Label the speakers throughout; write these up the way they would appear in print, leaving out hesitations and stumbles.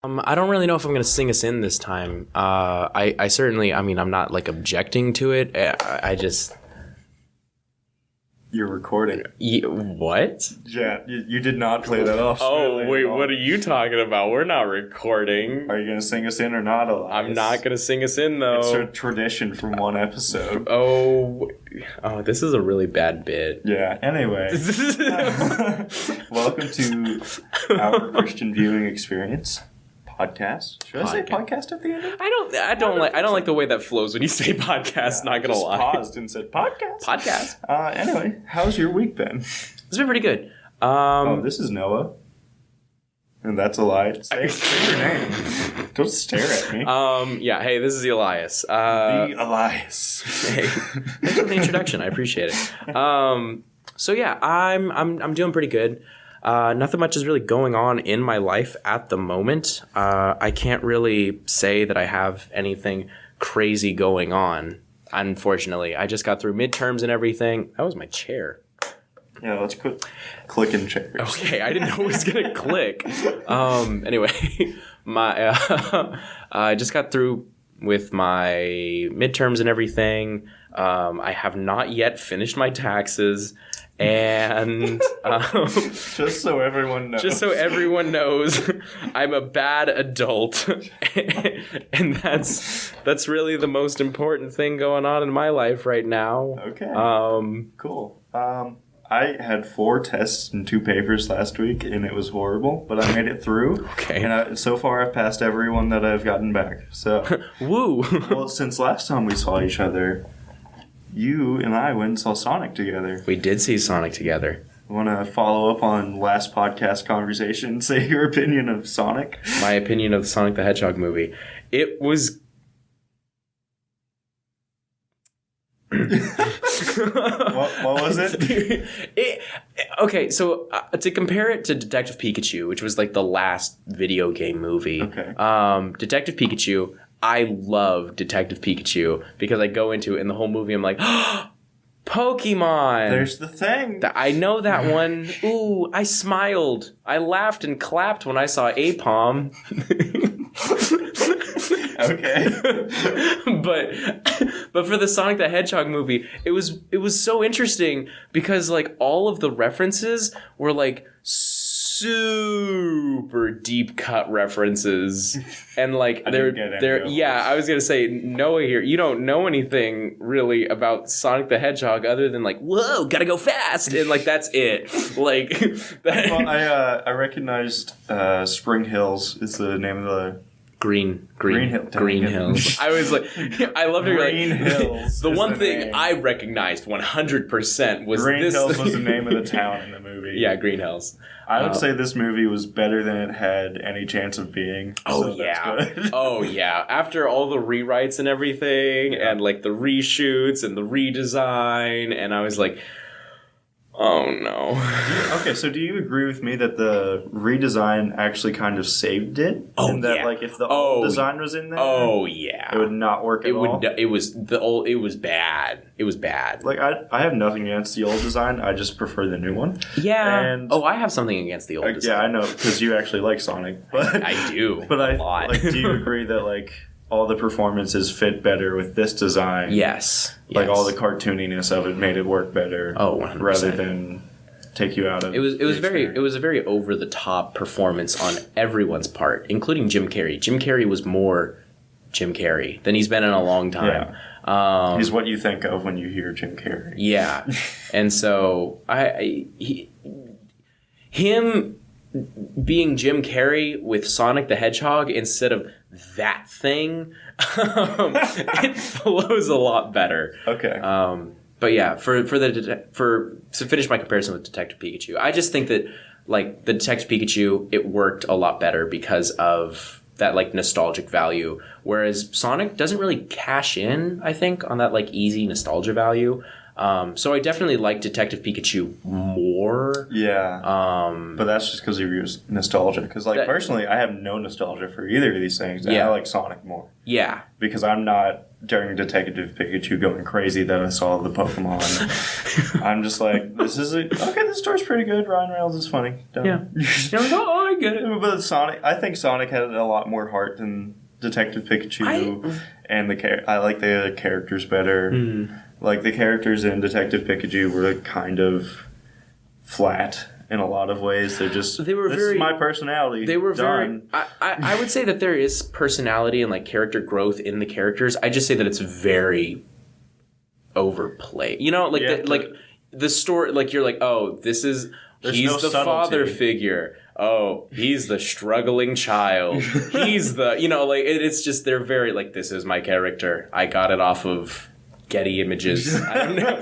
Speaker 1: I don't really know if I'm going to sing us in this time. I certainly, I mean, I'm not like objecting to it. I just...
Speaker 2: You're recording.
Speaker 1: What?
Speaker 2: Yeah, you did not play that off.
Speaker 1: Oh, wait, what are you talking about? We're not recording.
Speaker 2: Are you going to sing us in or not, Elias?
Speaker 1: I'm not going to sing us in, though.
Speaker 2: It's a tradition from one episode.
Speaker 1: Oh, this is a really bad bit.
Speaker 2: Yeah, anyway. Welcome to our Christian viewing experience. Podcast. Should I say podcast at the end?
Speaker 1: I don't like the way that flows when you say podcast, not gonna lie.
Speaker 2: Paused and said podcast.
Speaker 1: Podcast.
Speaker 2: Anyway, how's your week been?
Speaker 1: It's been pretty good.
Speaker 2: This is Noah. And that's Elias. Say your name. Don't stare at me.
Speaker 1: Yeah, hey, this is Elias.
Speaker 2: The Elias.
Speaker 1: Hey, thanks for the introduction. I appreciate it. So yeah, I'm doing pretty good. Nothing much is really going on in my life at the moment. I can't really say that I have anything crazy going on, unfortunately. I just got through midterms and everything. That was my chair.
Speaker 2: Yeah, let's quit clicking chairs.
Speaker 1: Okay, I didn't know it was going to click. Anyway, I just got through with my midterms and everything. I have not yet finished my taxes. And
Speaker 2: just so everyone
Speaker 1: knows, I'm a bad adult, and that's really the most important thing going on in my life right now.
Speaker 2: Okay. Cool. I had 4 tests and 2 papers last week, and it was horrible, but I made it through.
Speaker 1: Okay.
Speaker 2: And so far, I've passed every one that I've gotten back. So,
Speaker 1: woo.
Speaker 2: Well, since last time we saw each other, you and I went and saw Sonic together.
Speaker 1: We did see Sonic together.
Speaker 2: Want to follow up on last podcast conversation? Say your opinion of Sonic.
Speaker 1: My opinion of the Sonic the Hedgehog movie. It was...
Speaker 2: what was it?
Speaker 1: Okay, so to compare it to Detective Pikachu, which was like the last video game movie.
Speaker 2: Okay.
Speaker 1: Detective Pikachu... I love Detective Pikachu because I go into it and the whole movie I'm like, oh, Pokemon!
Speaker 2: There's the thing.
Speaker 1: I know that one. Ooh, I smiled. I laughed and clapped when I saw Apom.
Speaker 2: Okay.
Speaker 1: But for the Sonic the Hedgehog movie, it was so interesting because like all of the references were like super deep cut references, and like they're yeah. I was gonna say, Noah here, you don't know anything really about Sonic the Hedgehog other than like, whoa, gotta go fast, and like that's it. Like,
Speaker 2: well, I recognized Spring Hills is the name of the.
Speaker 1: Green Hills. I was like, I loved it.
Speaker 2: Green Hills.
Speaker 1: The one thing name. I recognized 100% was
Speaker 2: Green
Speaker 1: this.
Speaker 2: Hills was the name of the town in the movie.
Speaker 1: Yeah, Green Hills.
Speaker 2: I would say this movie was better than it had any chance of being.
Speaker 1: Oh, so yeah. Oh, yeah. After all the rewrites and everything, and like the reshoots and the redesign, and I was like, oh no.
Speaker 2: Okay, so do you agree with me that the redesign actually kind of saved it?
Speaker 1: Oh,
Speaker 2: and that,
Speaker 1: yeah.
Speaker 2: like, if the old design was in there,
Speaker 1: oh yeah,
Speaker 2: it would not work at all.
Speaker 1: It was bad. It was bad.
Speaker 2: Like I have nothing against the old design. I just prefer the new one.
Speaker 1: Yeah.
Speaker 2: And
Speaker 1: I have something against the old design.
Speaker 2: Yeah, I know because you actually like Sonic, but
Speaker 1: I do.
Speaker 2: But
Speaker 1: a lot.
Speaker 2: Like, do you agree that like all the performances fit better with this design?
Speaker 1: Yes.
Speaker 2: Like all the cartooniness of it made it work better.
Speaker 1: Oh, 100%.
Speaker 2: Rather than take you out of
Speaker 1: it was a very over the top performance on everyone's part, including Jim Carrey. Jim Carrey was more Jim Carrey than he's been in a long time.
Speaker 2: Yeah. He's what you think of when you hear Jim Carrey.
Speaker 1: Yeah. And so him being Jim Carrey with Sonic the Hedgehog instead of that thing, it flows a lot better.
Speaker 2: Okay.
Speaker 1: But yeah, to finish my comparison with Detective Pikachu, I just think that like the Detective Pikachu, it worked a lot better because of that like nostalgic value, whereas Sonic doesn't really cash in, I think, on that like easy nostalgia value. So I definitely like Detective Pikachu more.
Speaker 2: Yeah. But that's just because of your nostalgia. Because, personally, I have no nostalgia for either of these things. And I like Sonic more.
Speaker 1: Yeah.
Speaker 2: Because I'm not during Detective Pikachu going crazy that I saw the Pokemon. I'm just like, this story's pretty good. Ryan Reynolds is funny.
Speaker 1: Yeah. I get it.
Speaker 2: But I think Sonic had a lot more heart than Detective Pikachu, and I like the characters better. Like, the characters in Detective Pikachu were kind of flat in a lot of ways. This is my personality.
Speaker 1: They were
Speaker 2: done.
Speaker 1: I would say that there is personality and like character growth in the characters. I just say that it's very overplayed. You know, like the story, like you're like, oh, he's the father figure. Oh, he's the struggling child. He's the, you know, like it's just, they're very like, this is my character. I got it off of Getty Images. I don't know.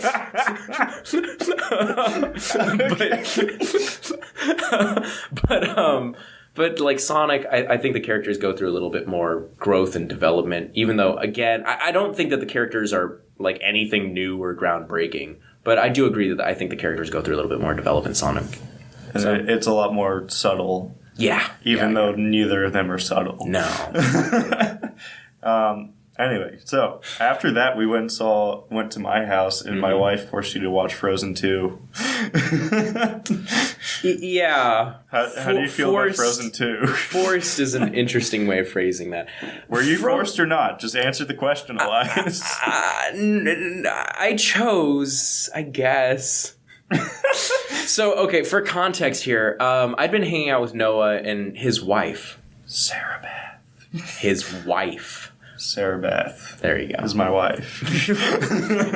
Speaker 1: but like Sonic, I think the characters go through a little bit more growth and development, even though, again, I don't think that the characters are like anything new or groundbreaking, but I do agree that I think the characters go through a little bit more development, Sonic.
Speaker 2: So. It's a lot more subtle.
Speaker 1: Yeah.
Speaker 2: Even though neither of them are subtle.
Speaker 1: No.
Speaker 2: Anyway, so after that, we went to my house, and my wife forced you to watch Frozen 2.
Speaker 1: Yeah.
Speaker 2: How do you feel about Frozen 2?
Speaker 1: Forced is an interesting way of phrasing that.
Speaker 2: Were you forced or not? Just answer the question, Elias.
Speaker 1: I chose, I guess. So, okay, for context here, I'd been hanging out with Noah and his wife.
Speaker 2: Sarah Beth.
Speaker 1: His wife.
Speaker 2: Sarah Beth.
Speaker 1: There you go.
Speaker 2: Is my wife.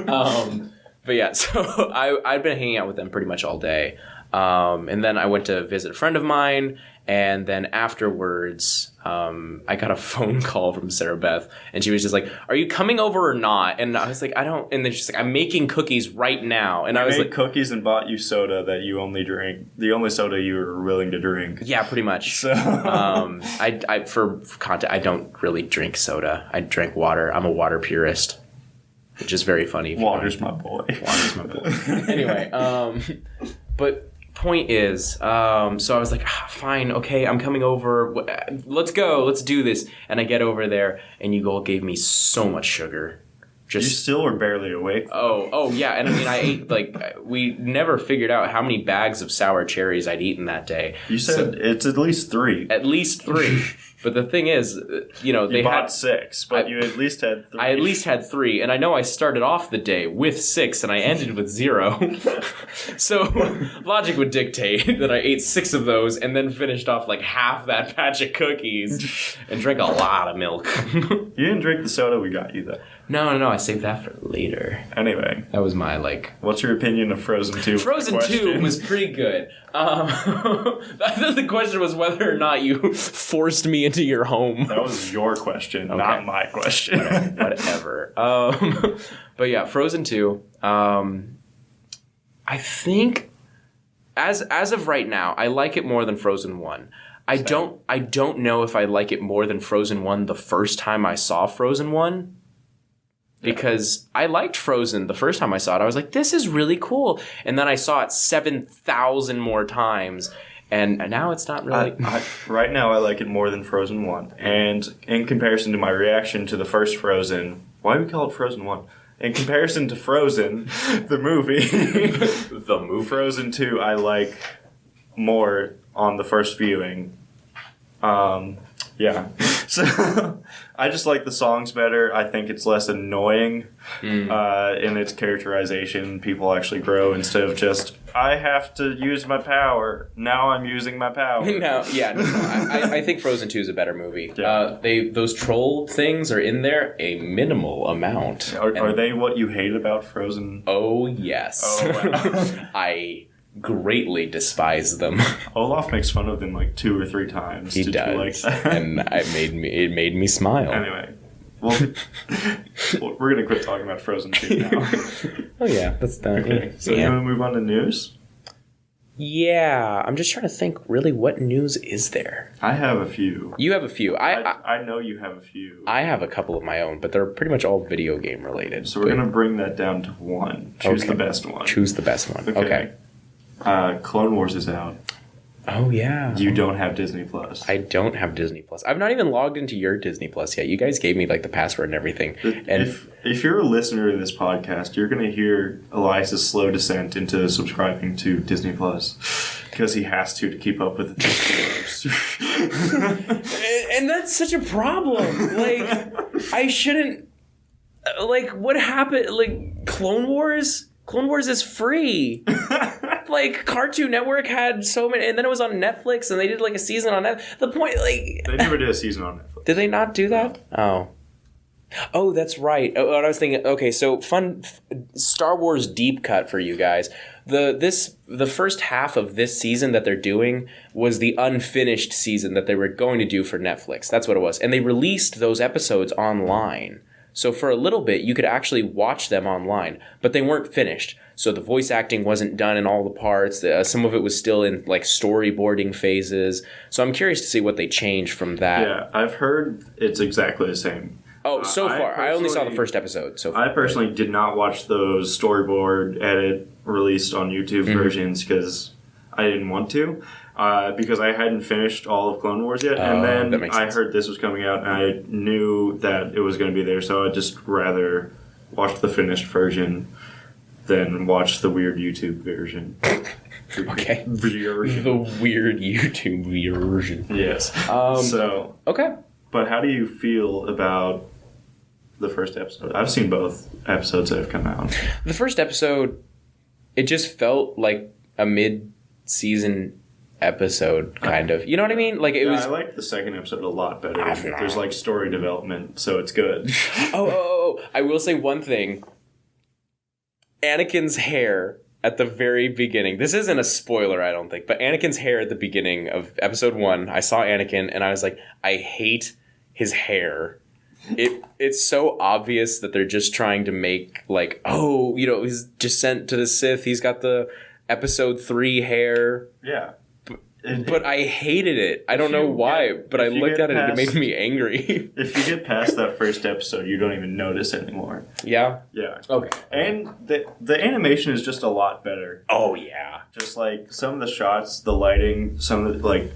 Speaker 1: But yeah, so I'd been hanging out with them pretty much all day. And then I went to visit a friend of mine. And then afterwards, I got a phone call from Sarah Beth. And she was just like, are you coming over or not? And I was like, I don't. And then she's like, I'm making cookies right now. And I was like,
Speaker 2: cookies and bought you soda that you only drink. The only soda you were willing to drink.
Speaker 1: Yeah, pretty much.
Speaker 2: So,
Speaker 1: for content, I don't really drink soda. I drink water. I'm a water purist, which is very funny.
Speaker 2: Water's my boy.
Speaker 1: Water's my boy. Anyway, but point is, so I was like, fine, okay, I'm coming over. Let's go. Let's do this. And I get over there, and you all gave me so much sugar.
Speaker 2: You still were barely awake.
Speaker 1: Oh, yeah. And I mean, I ate, like, we never figured out how many bags of sour cherries I'd eaten that day.
Speaker 2: You said it's at least 3.
Speaker 1: At least 3. But the thing is, you know, they
Speaker 2: bought 6, but you at least had 3.
Speaker 1: I at least had 3, and I know I started off the day with 6, and I ended with 0. So logic would dictate that I ate 6 of those, and then finished off like half that batch of cookies, and drank a lot of milk.
Speaker 2: You didn't drink the soda we got you, though.
Speaker 1: No, I saved that for later.
Speaker 2: Anyway.
Speaker 1: That was my, like...
Speaker 2: What's your opinion of Frozen 2?
Speaker 1: Frozen 2 was pretty good. The question was whether or not you forced me into your home.
Speaker 2: That was your question, okay. Not my question.
Speaker 1: Whatever. But yeah, Frozen 2. I think, as of right now, I like it more than Frozen 1. I don't know if I like it more than Frozen 1 the first time I saw Frozen 1. Because I liked Frozen the first time I saw it. I was like, this is really cool. And then I saw it 7,000 more times. And now it's not really...
Speaker 2: Right now, I like it more than Frozen 1. And in comparison to my reaction to the first Frozen... Why do we call it Frozen 1? In comparison to Frozen, the movie... Frozen 2, I like more on the first viewing. Yeah. So I just like the songs better. I think it's less annoying in its characterization. People actually grow instead of just, I have to use my power. Now I'm using my power.
Speaker 1: I think Frozen 2 is a better movie. Yeah. Those troll things are in there a minimal amount.
Speaker 2: Are they what you hate about Frozen?
Speaker 1: Oh, yes.
Speaker 2: Oh, wow.
Speaker 1: I greatly despise them.
Speaker 2: Olaf makes fun of them like 2 or 3 times.
Speaker 1: He does, you like that? And it made me smile.
Speaker 2: Anyway, well, we're gonna quit talking about Frozen 2 now.
Speaker 1: Oh yeah, that's done.
Speaker 2: Okay, so you want to move on to news?
Speaker 1: Yeah, I'm just trying to think. Really, what news is there?
Speaker 2: I have a few.
Speaker 1: You have a few.
Speaker 2: I know you have a few.
Speaker 1: I have a couple of my own, but they're pretty much all video game related.
Speaker 2: So we're gonna bring that down to 1. Choose the best one.
Speaker 1: Choose the best one. Okay.
Speaker 2: Clone Wars is out.
Speaker 1: Oh, yeah.
Speaker 2: You don't have Disney Plus.
Speaker 1: I don't have Disney Plus. I've not even logged into your Disney Plus yet. You guys gave me like the password and everything. And
Speaker 2: if you're a listener to this podcast, you're going to hear Elias' slow descent into subscribing to Disney Plus because he has to keep up with the Disney
Speaker 1: and that's such a problem. Like, I shouldn't. Like, what happened? Like, Clone Wars? Clone Wars is free. Like, Cartoon Network had so many, and then it was on Netflix, and they did like a season on Netflix. The point, like,
Speaker 2: they never did a season on Netflix.
Speaker 1: Did they not do that? Oh, that's right. Oh, I was thinking. Okay, so fun Star Wars deep cut for you guys. The first half of this season that they're doing was the unfinished season that they were going to do for Netflix. That's what it was, and they released those episodes online. So for a little bit, you could actually watch them online, but they weren't finished. So the voice acting wasn't done in all the parts. Some of it was still in like storyboarding phases. So I'm curious to see what they changed from that.
Speaker 2: Yeah, I've heard it's exactly the same.
Speaker 1: Oh, so far. I only saw the first episode. So far.
Speaker 2: I personally did not watch those storyboard edit released on YouTube versions because I didn't want to. Because I hadn't finished all of Clone Wars yet, and then I heard this was coming out, and I knew that it was going to be there, so I'd just rather watch the finished version than watch the weird YouTube version.
Speaker 1: Okay. The weird YouTube version.
Speaker 2: Yes.
Speaker 1: Okay.
Speaker 2: But how do you feel about the first episode? I've seen both episodes that have come out.
Speaker 1: The first episode, it just felt like a mid-season episode, kind of. You know what I mean? Like it was.
Speaker 2: I liked the second episode a lot better. There's like story development, so it's good.
Speaker 1: Oh! I will say one thing. Anakin's hair at the very beginning. This isn't a spoiler, I don't think, but Anakin's hair at the beginning of episode 1. I saw Anakin, and I was like, I hate his hair. It's so obvious that they're just trying to make like, oh, you know, his descent to the Sith. He's got the episode 3 hair.
Speaker 2: Yeah.
Speaker 1: But I hated it. I don't know why, but I looked at it and it made me angry.
Speaker 2: If you get past that first episode, you don't even notice anymore.
Speaker 1: Yeah?
Speaker 2: Yeah.
Speaker 1: Okay.
Speaker 2: And the animation is just a lot better.
Speaker 1: Oh, yeah.
Speaker 2: Just like some of the shots, the lighting, some of the, like,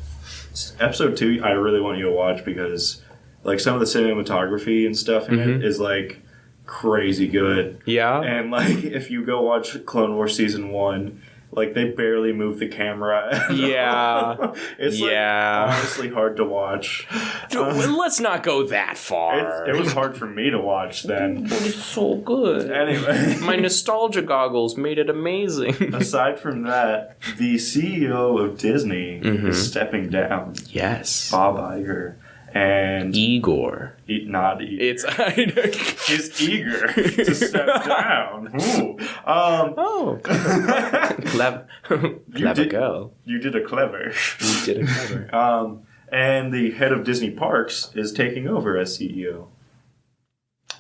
Speaker 2: episode 2, I really want you to watch because, like, some of the cinematography and stuff in it is, like, crazy good.
Speaker 1: Yeah.
Speaker 2: And, like, if you go watch Clone Wars Season 1... Like, they barely move the camera.
Speaker 1: Yeah.
Speaker 2: It's, like, honestly hard to watch.
Speaker 1: Dude, let's not go that far.
Speaker 2: It was hard for me to watch then.
Speaker 1: But it's so good.
Speaker 2: Anyway.
Speaker 1: My nostalgia goggles made it amazing.
Speaker 2: Aside from that, the CEO of Disney is stepping down.
Speaker 1: Yes.
Speaker 2: Bob Iger. And
Speaker 1: Igor.
Speaker 2: Not Igor.
Speaker 1: It's
Speaker 2: He's eager to step down. Ooh.
Speaker 1: Clever girl.
Speaker 2: You did a clever.
Speaker 1: You did a clever.
Speaker 2: And the head of Disney Parks is taking over as CEO.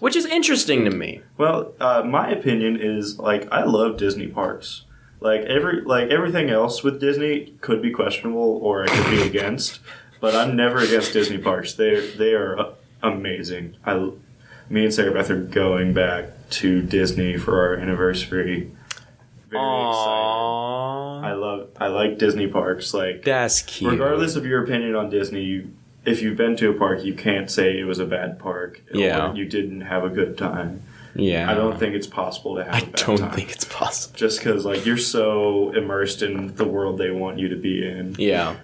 Speaker 1: Which is interesting to me.
Speaker 2: Well, my opinion is, like, I love Disney Parks. Like everything else with Disney could be questionable or I could be against. But I'm never against Disney Parks. They are amazing. Me and Sarah Beth are going back to Disney for our anniversary. Very excited. I like Disney Parks. Like,
Speaker 1: that's cute.
Speaker 2: Regardless of your opinion on Disney, if you've been to a park, you can't say it was a bad park.
Speaker 1: Yeah.
Speaker 2: Or you didn't have a good time.
Speaker 1: Yeah.
Speaker 2: I don't think it's possible to have a bad time.
Speaker 1: I don't think it's possible.
Speaker 2: Just because, like, you're so immersed in the world they want you to be in.
Speaker 1: Yeah.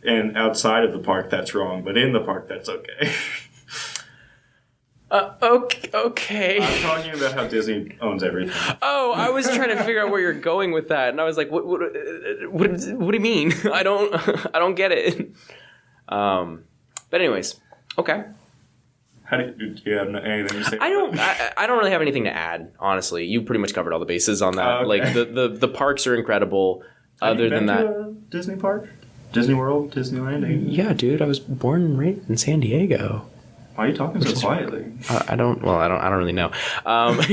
Speaker 2: And outside of the park, that's wrong. But in the park, that's okay.
Speaker 1: Okay.
Speaker 2: I'm talking about how Disney owns everything.
Speaker 1: Oh, I was trying to figure out where you're going with that, and I was like, "What do you mean? I don't get it." But anyways, okay.
Speaker 2: Do you have anything to say?
Speaker 1: I don't really have anything to add. Honestly, you pretty much covered all the bases on that.
Speaker 2: Okay.
Speaker 1: Like the parks are incredible. Other than that,
Speaker 2: to a Disney park, Disney World, Disneyland.
Speaker 1: Yeah, dude, I was born and raised in San Diego.
Speaker 2: Why are you talking so quietly?
Speaker 1: I don't really know. But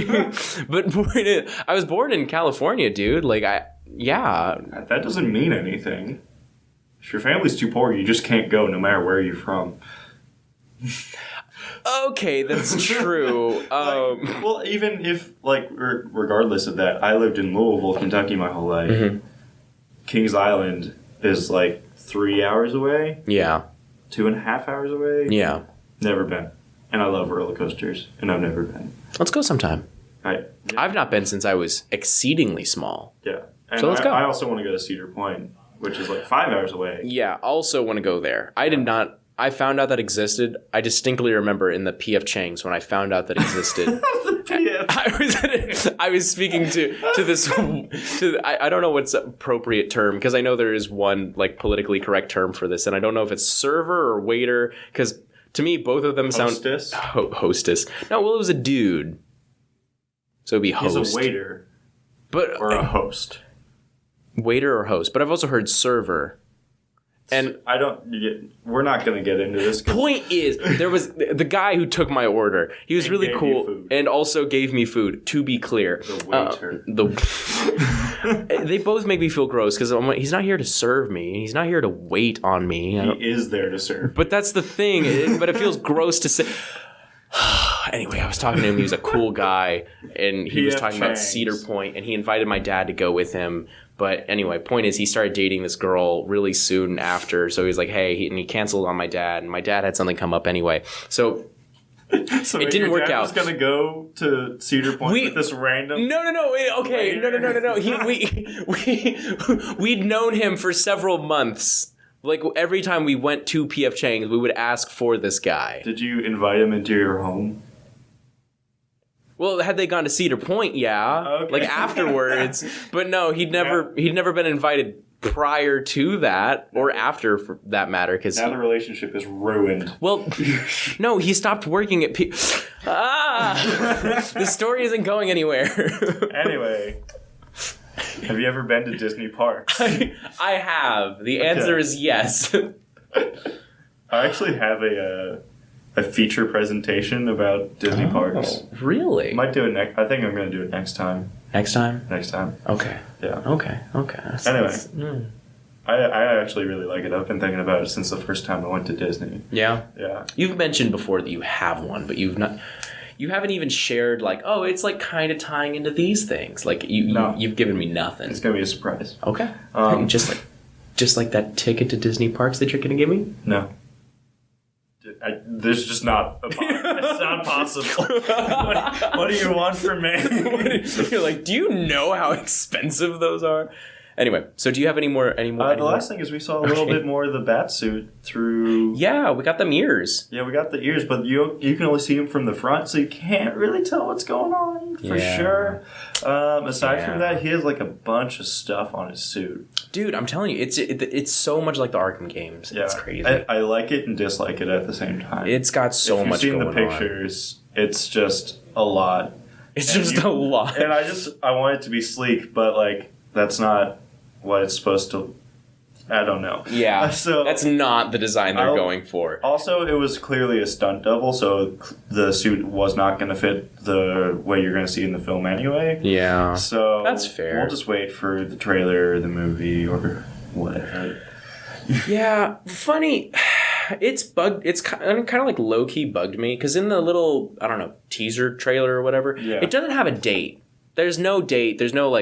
Speaker 1: I was born in California, dude. Like,
Speaker 2: That doesn't mean anything. If your family's too poor, you just can't go no matter where you're from.
Speaker 1: Okay, that's true.
Speaker 2: Well, even if, like, regardless of that, I lived in Louisville, Kentucky my whole life. Mm-hmm. Kings Island is like 3 hours away.
Speaker 1: Yeah.
Speaker 2: 2.5 hours away.
Speaker 1: Yeah.
Speaker 2: Never been. And I love roller coasters, and I've never been.
Speaker 1: Let's go sometime.
Speaker 2: Yeah.
Speaker 1: I've not been since I was exceedingly small.
Speaker 2: Yeah. And
Speaker 1: so let's go.
Speaker 2: I also want to go to Cedar Point, which is like 5 hours away.
Speaker 1: Yeah, also want to go there. I did not. I found out that existed. I distinctly remember in the P.F. Chang's when I found out that existed. I was speaking to this. I don't know what's appropriate term because I know there is one like politically correct term for this, and I don't know if it's server or waiter because to me both of them
Speaker 2: Hostess?
Speaker 1: sound hostess. No, well it was a dude, so it'd be host.
Speaker 2: He's a waiter,
Speaker 1: but
Speaker 2: or a host.
Speaker 1: Waiter or host, but I've also heard server. And
Speaker 2: I don't. We're not going to get into this.
Speaker 1: Point is, there was the guy who took my order. He was really cool and also gave me food. To be clear,
Speaker 2: the waiter.
Speaker 1: They both make me feel gross because he's not here to serve me. He's not here to wait on me.
Speaker 2: He is there to serve.
Speaker 1: But that's the thing. But it feels gross to say. Anyway, I was talking to him. He was a cool guy, and he was talking about Cedar Point, and he invited my dad to go with him. But anyway, point is he started dating this girl really soon after. So he was like, hey, and he canceled on my dad. And my dad had something come up anyway. So it didn't work out.
Speaker 2: Your dad was going to go to Cedar Point with this random...
Speaker 1: No. Okay, no. We'd known him for several months. Like every time we went to P.F. Chang's, we would ask for this guy.
Speaker 2: Did you invite him into your home?
Speaker 1: Well, had they gone to Cedar Point, yeah,
Speaker 2: okay.
Speaker 1: Like afterwards. But no, he'd never been invited prior to that or after, for that matter. Because
Speaker 2: now the relationship is ruined.
Speaker 1: Well, no, he stopped working at the story isn't going anywhere.
Speaker 2: Anyway, have you ever been to Disney parks?
Speaker 1: I have. The answer is yes.
Speaker 2: I actually have a feature presentation about Disney parks.
Speaker 1: Really?
Speaker 2: Might do it next. I think I'm going to do it next time.
Speaker 1: Next time?
Speaker 2: Next time.
Speaker 1: Okay.
Speaker 2: Yeah.
Speaker 1: Okay.
Speaker 2: Anyway, I actually really like it. I've been thinking about it since the first time I went to Disney.
Speaker 1: Yeah?
Speaker 2: Yeah.
Speaker 1: You've mentioned before that you have one, but you haven't even shared like, oh, it's like kind of tying into these things. Like you've given me nothing.
Speaker 2: It's going to be a surprise.
Speaker 1: Okay. Just like that ticket to Disney parks that you're going to give me?
Speaker 2: No. There's just not it's not possible. What do you want from me?
Speaker 1: You're like, do you know how expensive those are? Anyway, so do you have any more?
Speaker 2: The last thing is we saw a little bit more of the bat suit through...
Speaker 1: Yeah, we got them ears.
Speaker 2: Yeah, we got the ears, but you can only see him from the front, so you can't really tell what's going on for sure. Aside from that, he has like a bunch of stuff on his suit. Dude,
Speaker 1: I'm telling you, it's so much like the Arkham games. Yeah, it's crazy.
Speaker 2: I like it and dislike it at the same time.
Speaker 1: It's got so much going on.
Speaker 2: If you've seen the pictures, it's just a lot.
Speaker 1: It's just a lot.
Speaker 2: And I want it to be sleek, but like that's not what it's supposed to. I don't know.
Speaker 1: Yeah, so that's not the design they're going for.
Speaker 2: Also, it was clearly a stunt double, so the suit was not going to fit the way you're going to see in the film anyway.
Speaker 1: Yeah,
Speaker 2: so
Speaker 1: that's fair.
Speaker 2: We'll just wait for the trailer, or the movie, or whatever.
Speaker 1: Yeah, funny. It's bugged. It's kind of like low key bugged me because in the little teaser trailer or whatever, it doesn't have a date. There's no date. There's no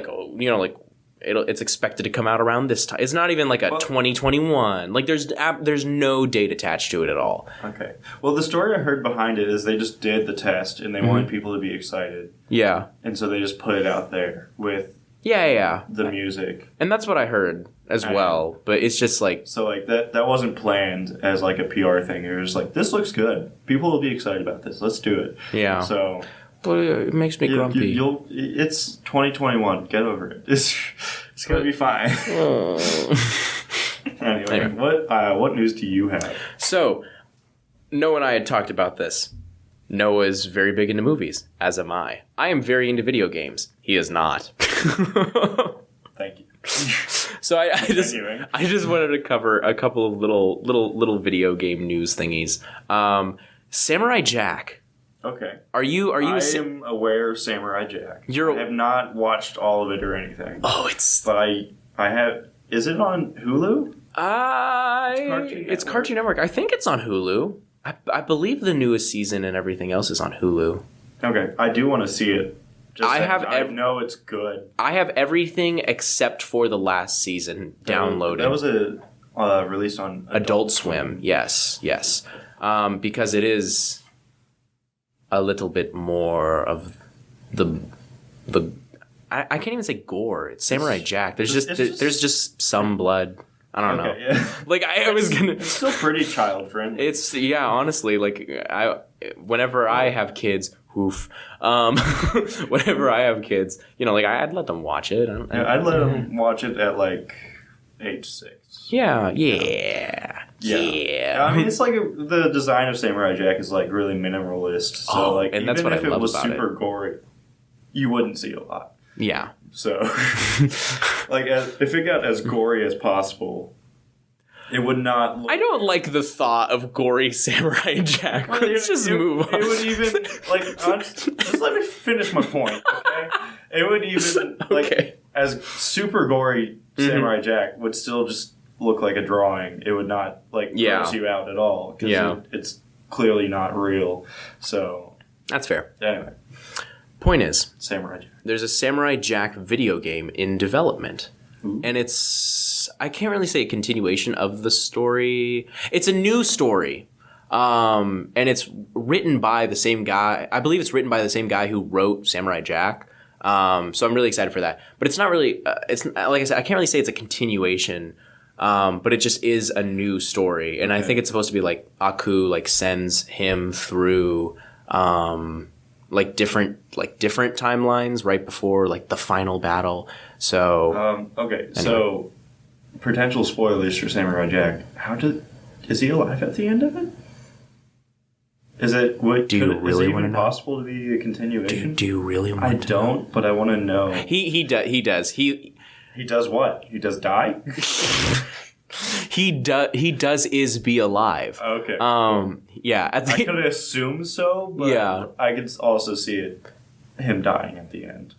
Speaker 1: it's expected to come out around this time. It's not even like a 2021. Like there's no date attached to it at all.
Speaker 2: Okay. Well, the story I heard behind it is they just did the test and they wanted people to be excited.
Speaker 1: Yeah.
Speaker 2: And so they just put it out there with the music.
Speaker 1: And that's what I heard as well. But it's just like
Speaker 2: so like that wasn't planned as like a PR thing. It was like this looks good. People will be excited about this. Let's do it.
Speaker 1: Yeah.
Speaker 2: So.
Speaker 1: But it makes me grumpy.
Speaker 2: It's 2021. Get over it. It's gonna be fine. Anyway, what news do you have?
Speaker 1: So, Noah and I had talked about this. Noah is very big into movies, as am I. I am very into video games. He is not.
Speaker 2: Thank you.
Speaker 1: So I just wanted to cover a couple of little video game news thingies. Samurai Jack.
Speaker 2: Okay.
Speaker 1: Are you?
Speaker 2: I am aware of Samurai Jack. I have not watched all of it or anything.
Speaker 1: Oh,
Speaker 2: but I have. Is it on Hulu?
Speaker 1: It's Cartoon Network. I think it's on Hulu. I believe the newest season and everything else is on Hulu.
Speaker 2: Okay, I do want to see it I know it's good.
Speaker 1: I have everything except for the last season downloaded.
Speaker 2: That was released on
Speaker 1: Adult Swim. Yes. Because it is a little bit more of the I can't even say gore. It's Samurai Jack. There's just some blood. I don't know.
Speaker 2: Yeah.
Speaker 1: Like
Speaker 2: It's still pretty child friendly.
Speaker 1: It's honestly, like whenever I have kids, whenever I have kids, like I'd let them watch it.
Speaker 2: I'd let them watch it at like age 6.
Speaker 1: Yeah.
Speaker 2: I mean, it's like the design of Samurai Jack is like really minimalist. So like,
Speaker 1: and
Speaker 2: even
Speaker 1: that's what
Speaker 2: if
Speaker 1: I
Speaker 2: it
Speaker 1: love
Speaker 2: was
Speaker 1: about
Speaker 2: super gory, you wouldn't see a lot.
Speaker 1: Yeah.
Speaker 2: So, like, if it got as gory as possible, it would not.
Speaker 1: I don't like the thought of gory Samurai Jack. Let's just move on.
Speaker 2: It would even just let me finish my point. Okay, it would even as super gory Samurai Jack would still just look like a drawing. It would not gross you out at all because it's clearly not real. So
Speaker 1: that's fair.
Speaker 2: Anyway.
Speaker 1: Point is,
Speaker 2: Samurai Jack.
Speaker 1: There's a Samurai Jack video game in development. Ooh. And I can't really say a continuation of the story. It's a new story. And it's written by the same guy. I believe it's written by the same guy who wrote Samurai Jack. So I'm really excited for that. But it's not really, it's like I said, I can't really say it's a continuation. But it just is a new story. And I think it's supposed to be like Aku sends him through, different timelines right before the final battle. So
Speaker 2: anyway. So potential spoilers for Samurai Jack. Is he alive at the end of it? Is it is it even possible to be a continuation?
Speaker 1: Do you really want to know?
Speaker 2: I don't, but I want to know.
Speaker 1: He does. He
Speaker 2: does what? He does die?
Speaker 1: He does be alive.
Speaker 2: Okay.
Speaker 1: Yeah.
Speaker 2: I could assume so, but I could also see him dying at the end.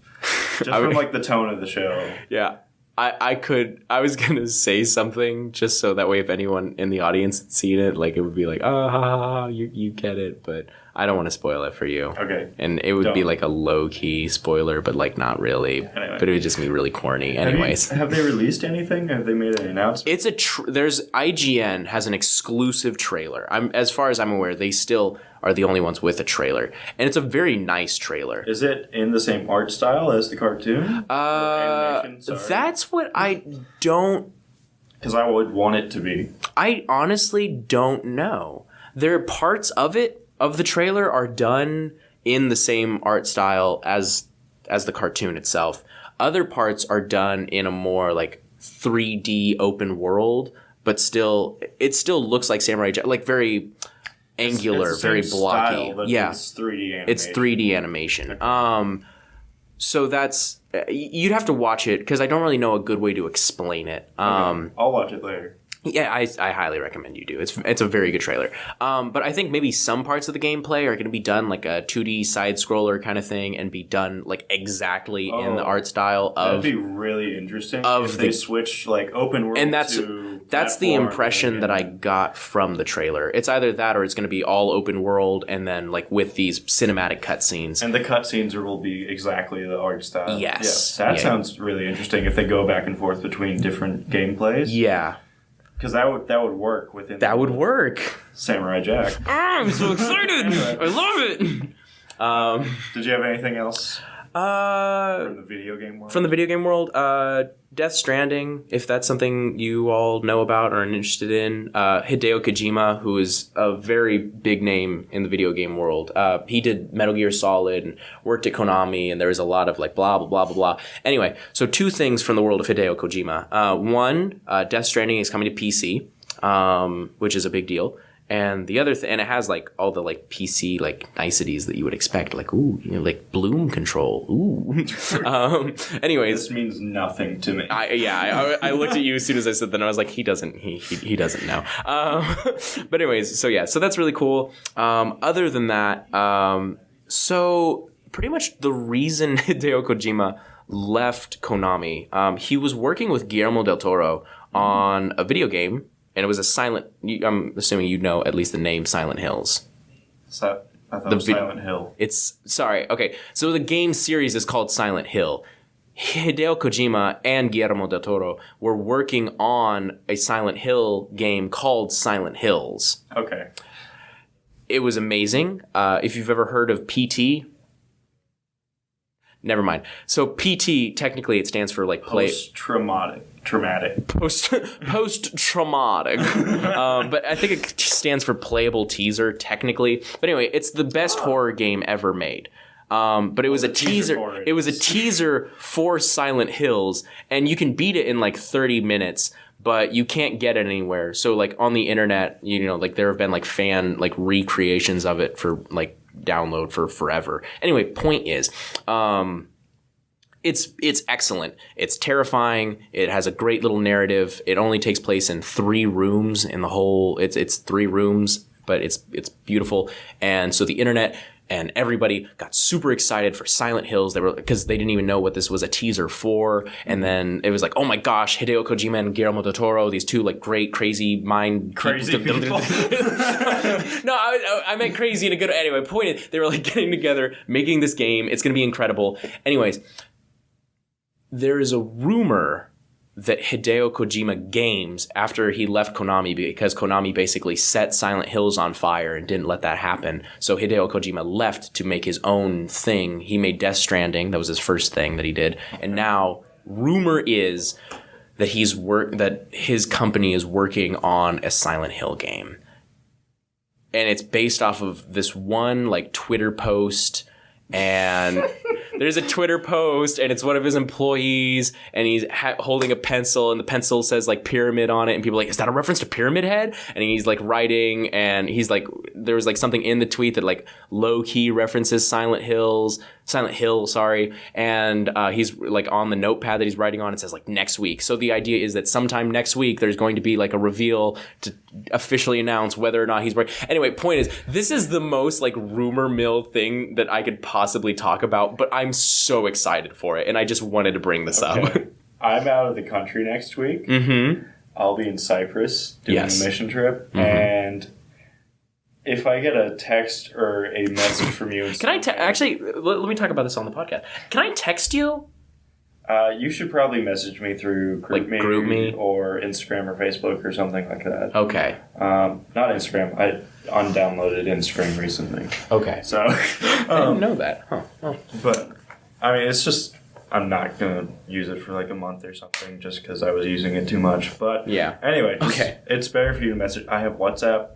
Speaker 2: Just from the tone of the show.
Speaker 1: Yeah. I was gonna say something just so that way if anyone in the audience had seen it, it would be you get it, but I don't want to spoil it for you.
Speaker 2: Okay.
Speaker 1: And it would be a low-key spoiler, but not really. Anyway. But it would just be really corny. Anyways.
Speaker 2: Have they released anything? Have they made an announcement?
Speaker 1: It's there's IGN has an exclusive trailer. As far as I'm aware, they still are the only ones with a trailer. And it's a very nice trailer.
Speaker 2: Is it in the same art style as the cartoon?
Speaker 1: That's what I don't...
Speaker 2: Because I would want it to be.
Speaker 1: I honestly don't know. There are parts of the trailer are done in the same art style as the cartoon itself. Other parts are done in a more 3D open world, but it still looks like Samurai Jack, very angular, very blocky.
Speaker 2: Style, but it's 3D animation.
Speaker 1: It's 3D animation. So that's you'd have to watch it because I don't really know a good way to explain it.
Speaker 2: I'll watch it later.
Speaker 1: Yeah, I highly recommend you do. It's a very good trailer. But I think maybe some parts of the gameplay are going to be done like a 2D side scroller kind of thing and be done in the art style of.
Speaker 2: That'd be really interesting if they switch open world. And
Speaker 1: that's the impression that I got from the trailer. It's either that or it's going to be all open world and then with these cinematic cutscenes.
Speaker 2: And the cutscenes will be exactly the art style.
Speaker 1: Yes.
Speaker 2: Yeah, that sounds really interesting if they go back and forth between different gameplays.
Speaker 1: Yeah.
Speaker 2: Because that would work within.
Speaker 1: That would work.
Speaker 2: Samurai Jack.
Speaker 1: I'm so excited! I love it.
Speaker 2: Did you have anything else from the video game world?
Speaker 1: From the video game world, Death Stranding. If that's something you all know about or are interested in, Hideo Kojima, who is a very big name in the video game world. He did Metal Gear Solid and worked at Konami, and there was a lot of blah blah blah blah blah. Anyway, so two things from the world of Hideo Kojima. One, Death Stranding is coming to PC, which is a big deal. And the other thing, and it has all the PC niceties that you would expect, bloom control. Ooh. Anyways,
Speaker 2: this means nothing to me.
Speaker 1: I looked at you as soon as I said that, and I was like, he doesn't know. But anyways, so that's really cool. Other than that, so pretty much the reason Hideo Kojima left Konami, he was working with Guillermo del Toro on a video game. And it was a I'm assuming you know at least the name Silent Hills.
Speaker 2: I thought it was Silent Hill.
Speaker 1: Okay. So the game series is called Silent Hill. Hideo Kojima and Guillermo del Toro were working on a Silent Hill game called Silent Hills.
Speaker 2: Okay.
Speaker 1: It was amazing. If you've ever heard of PT, never mind. So PT, technically it stands for like
Speaker 2: Post-traumatic.
Speaker 1: Post-traumatic. But I think it stands for playable teaser, technically. But anyway, it's the best horror game ever made. But it was a teaser. It was a teaser for Silent Hills, and you can beat it in like 30 minutes, but you can't get it anywhere. So like on the internet, like there have been like fan like recreations of it for like download for forever. Anyway, point is, it's excellent. It's terrifying. It has a great little narrative. It only takes place in 3 rooms in the whole. It's 3 rooms, but it's beautiful. And so the internet and everybody got super excited for Silent Hills. Because they didn't even know what this was a teaser for. And then it was like, oh my gosh, Hideo Kojima and Guillermo del Toro, these 2 like great, crazy mind
Speaker 2: crazy people.
Speaker 1: No, I meant crazy in a good. Anyway, point is, they were like getting together, making this game. It's going to be incredible. Anyways, there is a rumor that Hideo Kojima Games, after he left Konami, because Konami basically set Silent Hills on fire and didn't let that happen. So Hideo Kojima left to make his own thing. He made Death Stranding. That was his first thing that he did. And now rumor is that that his company is working on a Silent Hill game. And it's based off of this one like Twitter post. And there's a Twitter post, and it's one of his employees, and he's holding a pencil, and the pencil says like pyramid on it, and people are like, is that a reference to Pyramid Head? And he's like writing, and he's like, there was like something in the tweet that like low key references Silent Hill, and he's like on the notepad that he's writing on, it says like next week. So the idea is that sometime next week there's going to be like a reveal to officially announce whether or not he's working. Anyway, point is, this is the most like rumor mill thing that I could possibly talk about, but I'm so excited for it, and I just wanted to bring this up.
Speaker 2: I'm out of the country next week.
Speaker 1: Mm-hmm.
Speaker 2: I'll be in Cyprus doing a mission trip,
Speaker 1: Mm-hmm.
Speaker 2: and if I get a text or a message from you...
Speaker 1: Can I actually, let me talk about this on the podcast. Can I text you?
Speaker 2: You should probably message me through GroupMe or Instagram or Facebook or something like that.
Speaker 1: Okay.
Speaker 2: Not Instagram. I undownloaded Instagram recently.
Speaker 1: Okay.
Speaker 2: So...
Speaker 1: I didn't know that. Huh. Oh.
Speaker 2: But, I mean, it's just... I'm not going to use it for like a month or something just because I was using it too much. But
Speaker 1: yeah.
Speaker 2: Anyway, it's better for you to message. I have WhatsApp.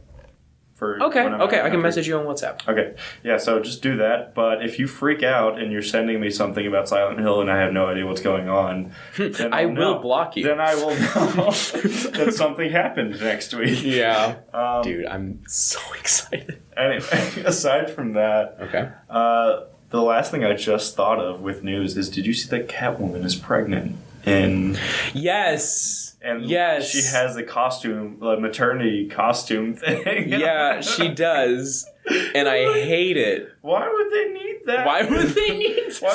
Speaker 1: Okay, I can message you on WhatsApp.
Speaker 2: Okay, yeah, so just do that. But if you freak out and you're sending me something about Silent Hill and I have no idea what's going on, then
Speaker 1: I will block you.
Speaker 2: Then I will know that something happened next week.
Speaker 1: Yeah. Dude, I'm so excited.
Speaker 2: Anyway, aside from that,
Speaker 1: okay.
Speaker 2: The last thing I just thought of with news is, did you see that Catwoman is pregnant?
Speaker 1: Yes.
Speaker 2: And
Speaker 1: yes.
Speaker 2: She has a maternity costume thing.
Speaker 1: Yeah, she does. And I hate it.
Speaker 2: Why would they need that?
Speaker 1: Why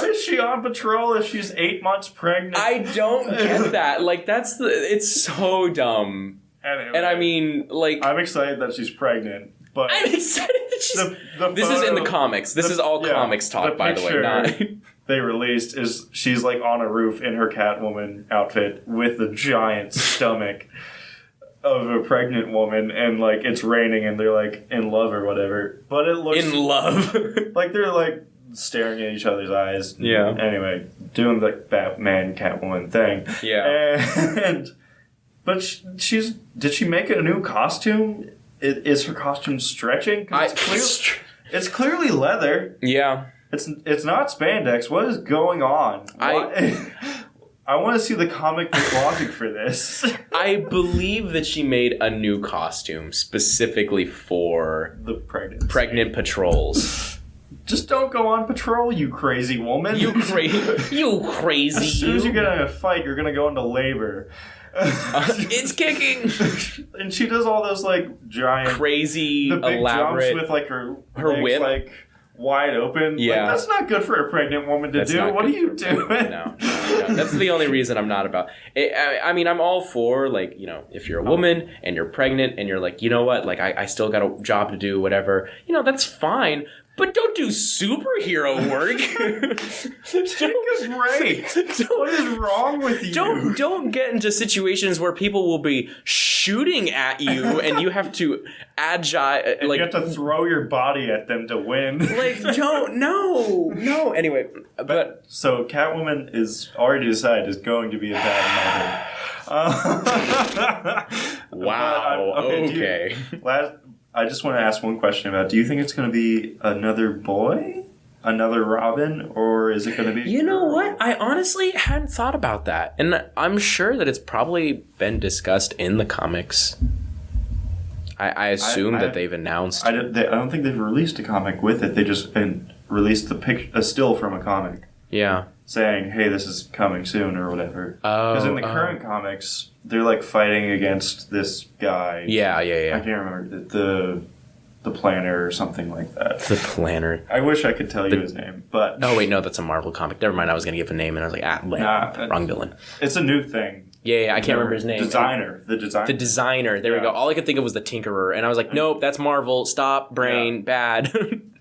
Speaker 1: is
Speaker 2: she on patrol if she's 8 months pregnant?
Speaker 1: I don't get that. Like, it's so dumb.
Speaker 2: Anyway,
Speaker 1: and I mean, like...
Speaker 2: I'm excited that she's pregnant, but...
Speaker 1: I'm excited that she's... This
Speaker 2: photo,
Speaker 1: is in the comics. This is all comics talk, by the way. Not...
Speaker 2: they released is she's like on a roof in her Catwoman outfit with the giant stomach of a pregnant woman, and like it's raining and they're like in love or whatever. But it looks
Speaker 1: in love.
Speaker 2: Like they're like staring at each other's eyes.
Speaker 1: Yeah.
Speaker 2: Anyway, doing the Batman Catwoman thing.
Speaker 1: Yeah.
Speaker 2: But did she make a new costume? Is her costume stretching? It's clearly leather.
Speaker 1: Yeah.
Speaker 2: It's not spandex. What is going on? I want to see the comic book logic for this.
Speaker 1: I believe that she made a new costume specifically for
Speaker 2: the
Speaker 1: pregnant patrols.
Speaker 2: Just don't go on patrol, you crazy woman.
Speaker 1: You crazy.
Speaker 2: As soon as you get in a fight, you're gonna go into labor.
Speaker 1: It's kicking.
Speaker 2: And she does all those like giant,
Speaker 1: crazy,
Speaker 2: the big
Speaker 1: elaborate
Speaker 2: jumps with like her legs,
Speaker 1: whip,
Speaker 2: like wide open.
Speaker 1: Yeah,
Speaker 2: like, that's not good for a pregnant woman to do. What are you doing?
Speaker 1: No. That's the only reason I'm not about it. I mean, I'm all for, like, if you're a woman and you're pregnant and you're like, you know what, like I still got a job to do, whatever, that's fine. But don't do superhero work.
Speaker 2: Take a break. What is wrong with you?
Speaker 1: Don't get into situations where people will be shooting at you and you have to
Speaker 2: and you have to throw your body at them to win.
Speaker 1: No. Anyway, but
Speaker 2: so Catwoman is already decided is going to be a bad mother.
Speaker 1: Wow. Okay.
Speaker 2: I just want to ask one question about, do you think it's going to be another boy? Another Robin? Or is it going to be
Speaker 1: You know what? I honestly hadn't thought about that. And I'm sure that it's probably been discussed in the comics. I assume that they've announced...
Speaker 2: I don't think they've released a comic with it. They just released a still from a comic.
Speaker 1: Yeah.
Speaker 2: Saying, hey, this is coming soon or whatever. Because in the current comics, they're like fighting against this guy.
Speaker 1: Yeah.
Speaker 2: I can't remember. The Planner or something like that.
Speaker 1: The Planner.
Speaker 2: I wish I could tell you his name, but...
Speaker 1: Oh, wait, no, that's a Marvel comic. Never mind, I was going to give a name, and I was like, wrong villain.
Speaker 2: It's a new thing.
Speaker 1: Yeah, I can't remember his name.
Speaker 2: The designer.
Speaker 1: There we go. All I could think of was the Tinkerer, and I was like, nope, that's Marvel. Stop, brain, bad.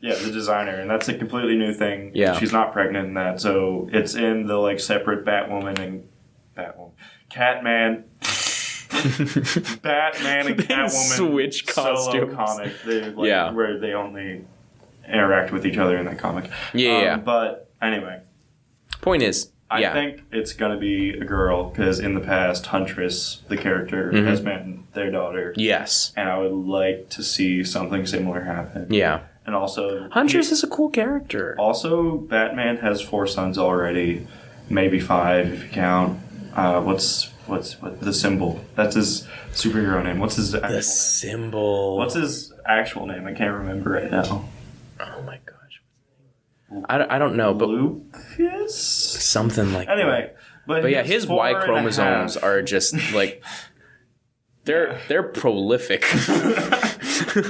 Speaker 2: Yeah, the designer, and that's a completely new thing.
Speaker 1: Yeah.
Speaker 2: She's not pregnant in that, so it's in the like separate Catman and Catwoman
Speaker 1: switch costumes.
Speaker 2: Solo comic. Where they only interact with each other in that comic.
Speaker 1: Yeah.
Speaker 2: But anyway.
Speaker 1: Point is,
Speaker 2: I think it's going to be a girl, because in the past, Huntress, the character, has been their daughter.
Speaker 1: Yes.
Speaker 2: And I would like to see something similar happen.
Speaker 1: Yeah.
Speaker 2: And also...
Speaker 1: Huntress is a cool character.
Speaker 2: Also, Batman has 4 sons already. Maybe 5 if you count. What's the Symbol? That's his superhero name. What's his actual name?
Speaker 1: Symbol.
Speaker 2: What's his actual name? I can't remember right now.
Speaker 1: Oh my gosh. I don't know, but
Speaker 2: Lucas?
Speaker 1: Something like
Speaker 2: anyway,
Speaker 1: that. But yeah, his Y chromosomes are just like they're prolific.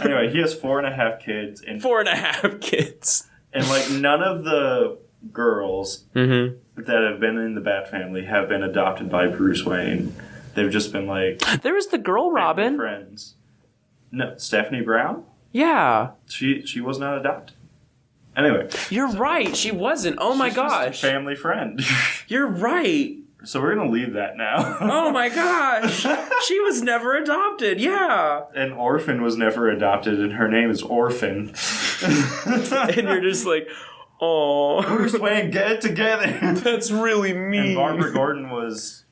Speaker 2: Anyway, he has 4.5 kids and
Speaker 1: 4.5 kids.
Speaker 2: And like none of the girls that have been in the Bat family have been adopted by Bruce Wayne. They've just been like
Speaker 1: there was the girl Robin.
Speaker 2: Friends. No, Stephanie Brown?
Speaker 1: Yeah.
Speaker 2: She was not adopted. Anyway.
Speaker 1: You're right. She wasn't. Oh my gosh.
Speaker 2: Just a family friend.
Speaker 1: You're right.
Speaker 2: So we're going to leave that now.
Speaker 1: Oh my gosh. She was never adopted. Yeah.
Speaker 2: An orphan was never adopted, and her name is Orphan.
Speaker 1: And you're just like, oh.
Speaker 2: Bruce Wayne, get it together.
Speaker 1: That's really mean.
Speaker 2: And Barbara Gordon was...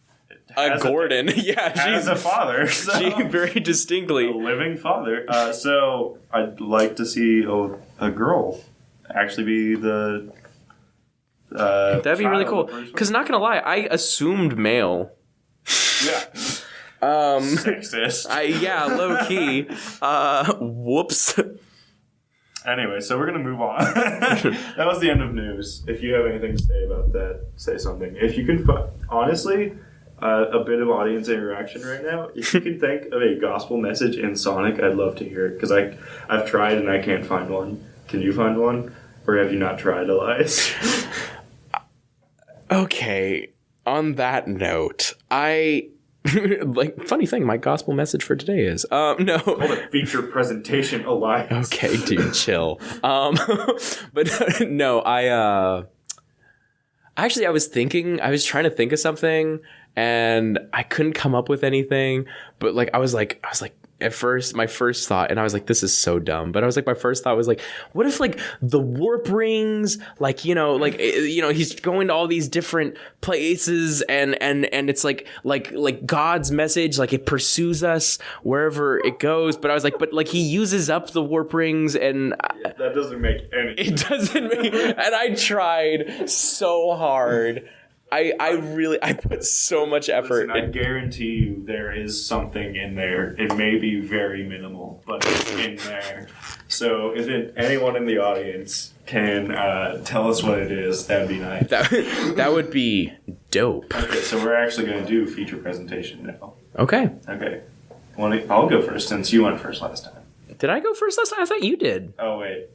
Speaker 1: Gordon.
Speaker 2: She's a father. So
Speaker 1: she very distinctly.
Speaker 2: A living father. So I'd like to see a girl actually be the...
Speaker 1: that'd be really cool. Because not gonna lie, I assumed male.
Speaker 2: Yeah. Sexist.
Speaker 1: Low key. Whoops.
Speaker 2: Anyway, so we're gonna move on. That was the end of news. If you have anything to say about that, say something. If you can, honestly, a bit of audience interaction right now. If you can think of a gospel message in Sonic, I'd love to hear it, because I've tried and I can't find one. Can you find one? Or have you not tried, Elias?
Speaker 1: Okay, on that note, funny thing, my gospel message for today is, no.
Speaker 2: Call it feature presentation, Elias.
Speaker 1: Okay, dude, chill. But no, I was trying to think of something, and I couldn't come up with anything, but I was like, at first, my first thought, and I was like, this is so dumb, but I was like, my first thought was like, what if the warp rings, he's going to all these different places, and it's like God's message, it pursues us wherever it goes, but I was like, but he uses up the warp rings, and
Speaker 2: that doesn't make any sense.
Speaker 1: It doesn't make, and I tried so hard. I put so much effort.
Speaker 2: Listen, I guarantee you there is something in there. It may be very minimal, but it's in there. So if anyone in the audience can tell us what it is, that'd be nice.
Speaker 1: That would be dope.
Speaker 2: Okay, so we're actually going to do feature presentation now.
Speaker 1: Okay.
Speaker 2: I'll go first since you went first last time.
Speaker 1: Did I go first last time? I thought you did.
Speaker 2: Oh, wait.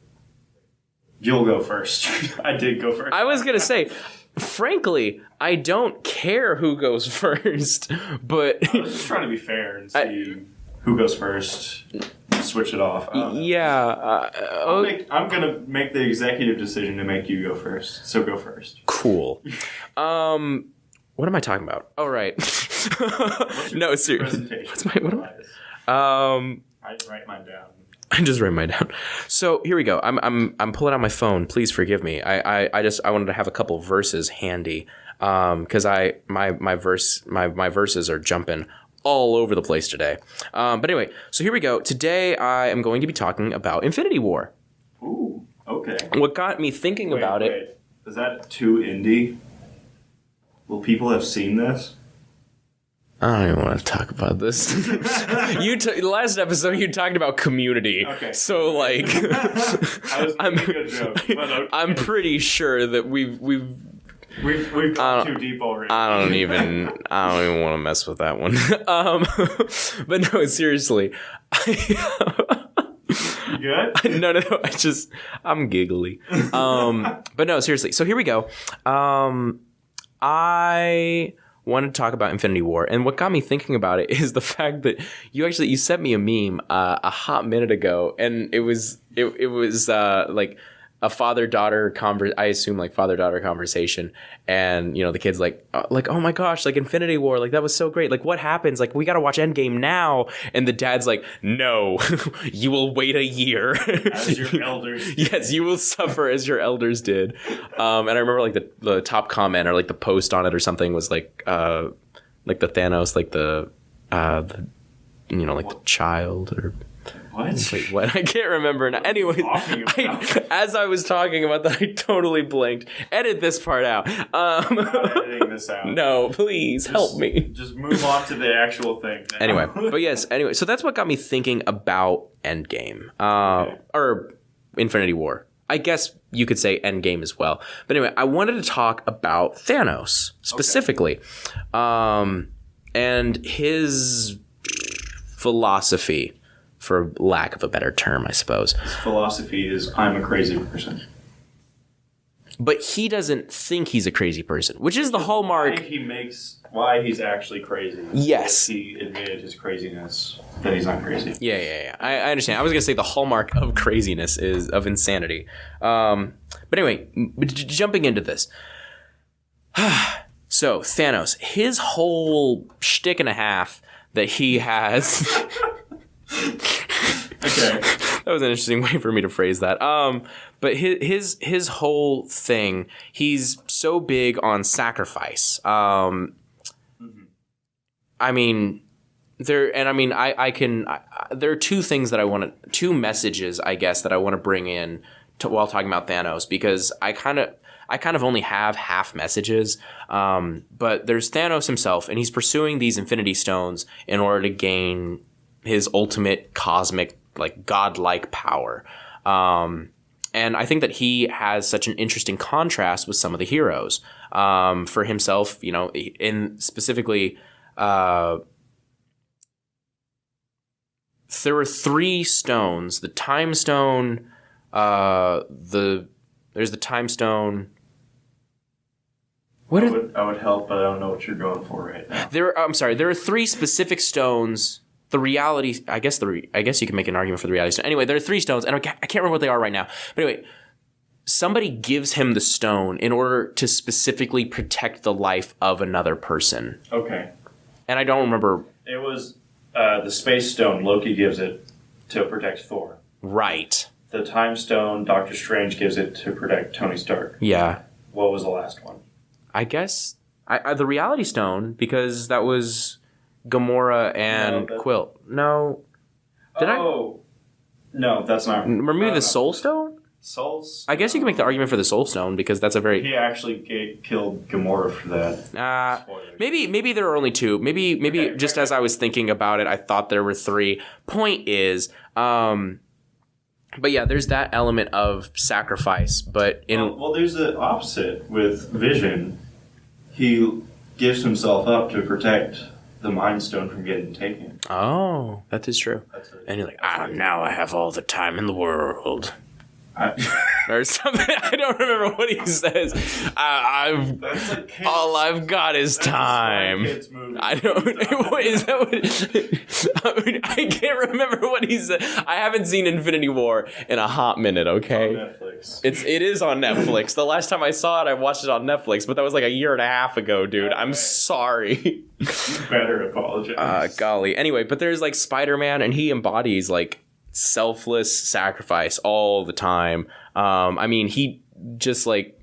Speaker 2: You'll go first. I did go first.
Speaker 1: I was going to say... Frankly, I don't care who goes first, but...
Speaker 2: I was just trying to be fair and see who goes first. to switch it off.
Speaker 1: Yeah.
Speaker 2: I'm gonna make the executive decision to make you go first. So go first.
Speaker 1: Cool. What am I talking about? Oh, right. No, seriously.
Speaker 2: I write mine down.
Speaker 1: I just write mine down. So here we go. I'm pulling out my phone. Please forgive me. I wanted to have a couple verses handy. Because my verses are jumping all over the place today. But anyway, so here we go. Today I am going to be talking about Infinity War.
Speaker 2: Ooh, okay.
Speaker 1: What got me thinking about it?
Speaker 2: Is that too indie? Will people have seen this?
Speaker 1: I don't even want to talk about this. Last episode you talked about Community. Okay. So like, I'm pretty sure that we've gone too deep already. I don't even want to mess with that one. But no, seriously. You good? No. I'm giggly. But no, seriously. So here we go. I wanted to talk about Infinity War, and what got me thinking about it is the fact that you sent me a meme a hot minute ago, and it was like a father-daughter I assume like father-daughter conversation, and the kid's like oh my gosh, like Infinity War, like that was so great, like what happens, like we gotta watch Endgame now, and the dad's like, no, you will wait a year
Speaker 2: as your elders did.
Speaker 1: Yes, you will suffer as your elders did. And I remember like the top comment or like the post on it or something was like the Thanos, like the like the child or
Speaker 2: what?
Speaker 1: Wait, what? I can't remember now. Anyways, as I was talking about that, I totally blanked. Edit this part out.
Speaker 2: I'm not editing this out.
Speaker 1: No, please help me.
Speaker 2: Just move on to the actual thing now.
Speaker 1: Anyway, so that's what got me thinking about Endgame, or Infinity War. I guess you could say Endgame as well. But anyway, I wanted to talk about Thanos specifically, and his philosophy, for lack of a better term, I suppose.
Speaker 2: His philosophy is, I'm a crazy person.
Speaker 1: But he doesn't think he's a crazy person, which is the hallmark.
Speaker 2: Why he's actually crazy.
Speaker 1: Yes.
Speaker 2: If he admitted his craziness, that he's not crazy.
Speaker 1: Yeah. I understand. I was going to say the hallmark of craziness is of insanity. But anyway, jumping into this. So, Thanos, his whole shtick and a half that he has... Okay. That was an interesting way for me to phrase that. But his whole thing, he's so big on sacrifice. I mean, there are two messages, I guess, that I want to bring in while talking about Thanos, because I kind of only have half messages. But there's Thanos himself, and he's pursuing these Infinity Stones in order to gain his ultimate cosmic, like godlike power. And I think that he has such an interesting contrast with some of the heroes. For himself, in specifically, there were 3 stones: the Time Stone, there's the Time Stone.
Speaker 2: I would help, but I don't know what you're going for right now.
Speaker 1: There are 3 specific stones. The reality, I guess you can make an argument for the reality stone. Anyway, there are 3 stones, and I can't remember what they are right now. But anyway, somebody gives him the stone in order to specifically protect the life of another person.
Speaker 2: Okay.
Speaker 1: And I don't remember.
Speaker 2: It was the Space Stone. Loki gives it to protect Thor.
Speaker 1: Right.
Speaker 2: The Time Stone, Doctor Strange gives it to protect Tony Stark.
Speaker 1: Yeah.
Speaker 2: What was the last one?
Speaker 1: I guess the reality stone, because that was Gamora and Quill. No. No, that's not. Remember the Soul Stone?
Speaker 2: I
Speaker 1: guess you can make the argument for the Soul Stone, because that's a very...
Speaker 2: He actually killed Gamora for that.
Speaker 1: Maybe there are only 2. Maybe just as I was thinking about it, I thought there were 3. Point is, but yeah, there's that element of sacrifice, but
Speaker 2: well, there's the opposite with Vision. He gives himself up to protect the Mind Stone from getting taken.
Speaker 1: Oh, that is true. And you're like, now I have all the time in the world. or something. I don't remember what he says. All I've got is time. I don't. What is that? I can't remember what he said. I haven't seen Infinity War in a hot minute. Okay,
Speaker 2: on Netflix.
Speaker 1: It is on Netflix. The last time I saw it, I watched it on Netflix, but that was like a year and a half ago, dude. I'm sorry.
Speaker 2: You better apologize.
Speaker 1: Golly. Anyway, but there's like Spider-Man, and he embodies like selfless sacrifice all the time. I mean, he just like,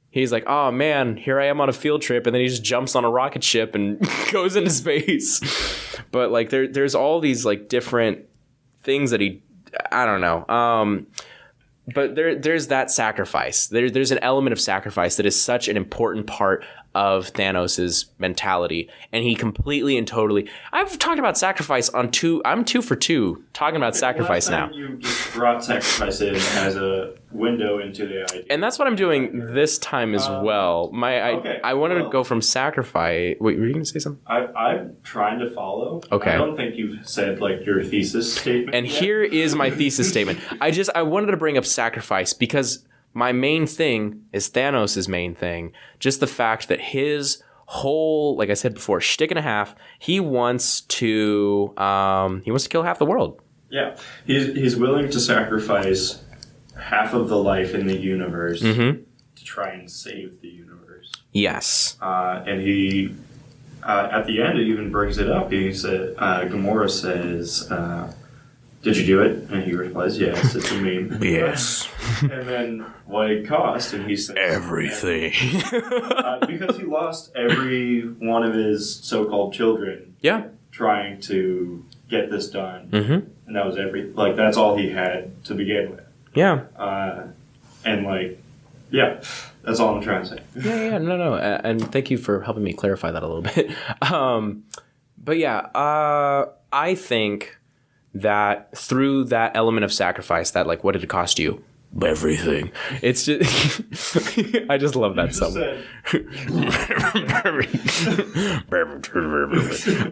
Speaker 1: he's like, oh man, here I am on a field trip, and then he just jumps on a rocket ship and goes into space. But like there's all these like different things that I don't know. But there's that sacrifice. There's an element of sacrifice that is such an important part of Thanos' mentality, and he completely and totally. I've talked about sacrifice on two. I'm 2 for 2 talking about sacrifice now.
Speaker 2: You just brought sacrifice in as a window into the idea,
Speaker 1: and that's what I'm doing this time as well. I wanted to go from sacrifice. Wait, were you going to say something?
Speaker 2: I'm trying to follow.
Speaker 1: Okay.
Speaker 2: I don't think you've said like your thesis statement.
Speaker 1: And
Speaker 2: yet.
Speaker 1: here is my thesis statement. I wanted to bring up sacrifice because my main thing is Thanos' main thing. Just the fact that his whole, like I said before, shtick and a half, he wants to kill half the world.
Speaker 2: Yeah. He's willing to sacrifice half of the life in the universe to try and save the universe.
Speaker 1: Yes.
Speaker 2: And he, at the end, it even brings it up. He said, Gamora says, did you do it? And he replies, yes, it's a meme.
Speaker 1: Yes.
Speaker 2: And then what it cost, and he says...
Speaker 1: Everything.
Speaker 2: Because he lost every one of his so-called children.
Speaker 1: Yeah.
Speaker 2: Trying to get this done.
Speaker 1: Mm-hmm.
Speaker 2: And that was that's all he had to begin with.
Speaker 1: Yeah.
Speaker 2: And yeah, that's all I'm trying to say.
Speaker 1: Yeah, no. And thank you for helping me clarify that a little bit. But yeah, I think that through that element of sacrifice, that like, what did it cost you? Everything. It's just, I just love that so much.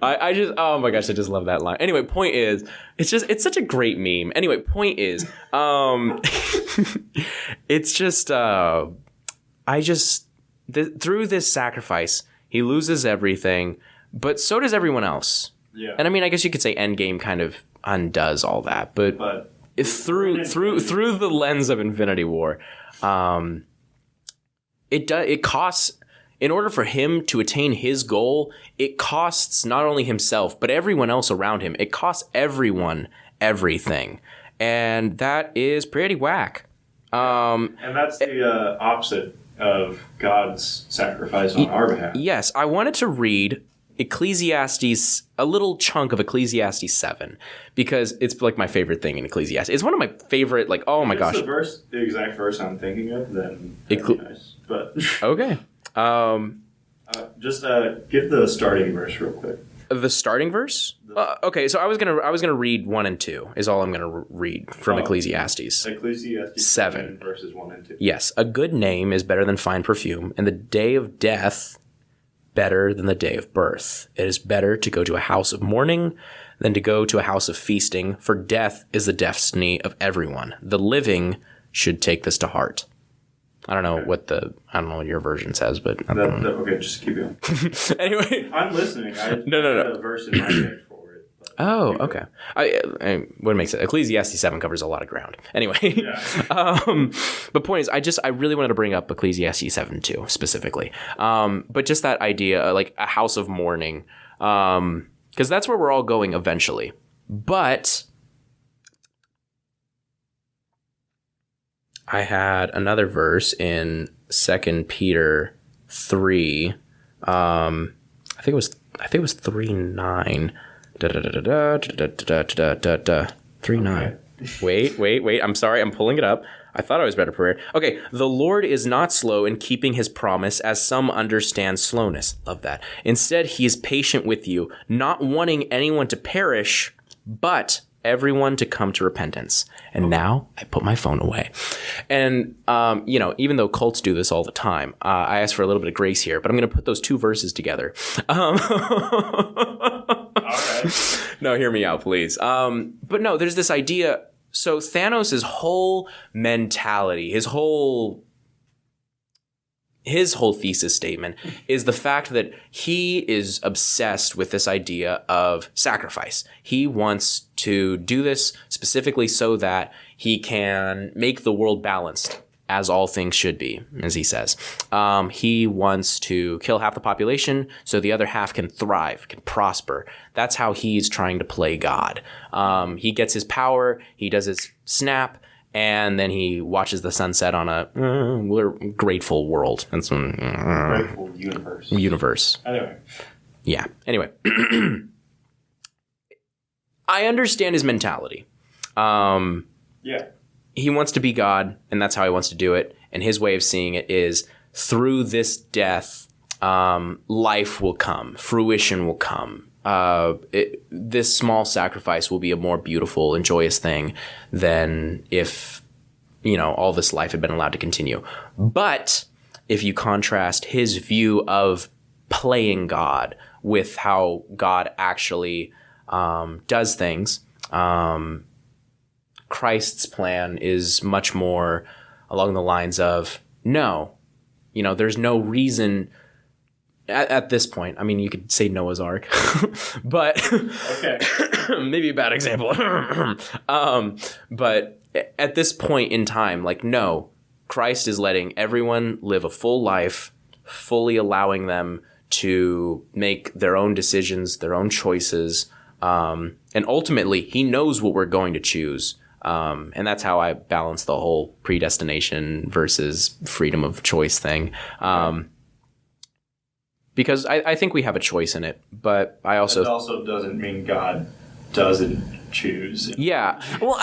Speaker 1: I just, oh my gosh, I just love that line. Anyway, point is, it's such a great meme. Anyway, point is, it's just, through this sacrifice, he loses everything, but so does everyone else.
Speaker 2: Yeah.
Speaker 1: And I mean, I guess you could say Endgame kind of undoes all that, but through the lens of Infinity War, it costs, in order for him to attain his goal, it costs not only himself but everyone else around him. It costs everyone everything, and that is pretty whack.
Speaker 2: And that's the opposite of God's sacrifice on our behalf.
Speaker 1: Yes, I wanted to read Ecclesiastes, a little chunk of Ecclesiastes 7, because it's like my favorite thing in Ecclesiastes. It's one of my favorite, like, oh my gosh.
Speaker 2: If it's the exact verse I'm thinking of, then that'd be nice. But
Speaker 1: okay.
Speaker 2: Just give the starting verse real quick.
Speaker 1: The starting verse? Okay, so I was gonna read 1 and 2 is all I'm gonna read from Ecclesiastes.
Speaker 2: Ecclesiastes
Speaker 1: 7
Speaker 2: verses 1 and 2.
Speaker 1: Yes, a good name is better than fine perfume, and the day of death better than the day of birth. It is better to go to a house of mourning than to go to a house of feasting, for death is the destiny of everyone. The living should take this to heart. I don't know what your version says, but
Speaker 2: okay, just keep going.
Speaker 1: Anyway,
Speaker 2: I'm listening.
Speaker 1: No.
Speaker 2: A verse in my head for it.
Speaker 1: Oh, okay. What makes it? Ecclesiastes 7 covers a lot of ground. Anyway,
Speaker 2: yeah.
Speaker 1: But point is, I really wanted to bring up Ecclesiastes 7 too, specifically. But just that idea, like a house of mourning, because that's where we're all going eventually. But I had another verse in 2 Peter 3. I think it was 3:9. 3:9. Wait. I'm sorry. I'm pulling it up. I thought I was better prepared. Okay. The Lord is not slow in keeping his promise, as some understand slowness. Love that. Instead, he is patient with you, not wanting anyone to perish, but everyone to come to repentance. And now I put my phone away. And, even though cults do this all the time, I ask for a little bit of grace here, but I'm going to put those two verses together. All right. No, hear me out, please. But no, there's this idea So Thanos' whole mentality, his whole thesis statement is the fact that he is obsessed with this idea of sacrifice. He wants to do this specifically so that he can make the world balanced, as all things should be, as he says. He wants to kill half the population so the other half can thrive, can prosper. That's how he's trying to play God. He gets his power, he does his snap, and then he watches the sunset on a grateful world. That's when
Speaker 2: Grateful universe.
Speaker 1: Anyway. Yeah. Anyway. I understand his mentality.
Speaker 2: Yeah.
Speaker 1: He wants to be God, and that's how he wants to do it. And his way of seeing it is through this death, life will come, fruition will come. This small sacrifice will be a more beautiful and joyous thing than if, all this life had been allowed to continue. But if you contrast his view of playing God with how God actually does things, Christ's plan is much more along the lines of, no, there's no reason at this point. I mean, you could say Noah's Ark, but okay. Maybe a bad example. But at this point in time, no, Christ is letting everyone live a full life, fully allowing them to make their own decisions, their own choices. And ultimately, he knows what we're going to choose. And that's how I balance the whole predestination versus freedom of choice thing. Because I think we have a choice in it, but I also...
Speaker 2: It also doesn't mean God doesn't choose.
Speaker 1: Yeah. Well,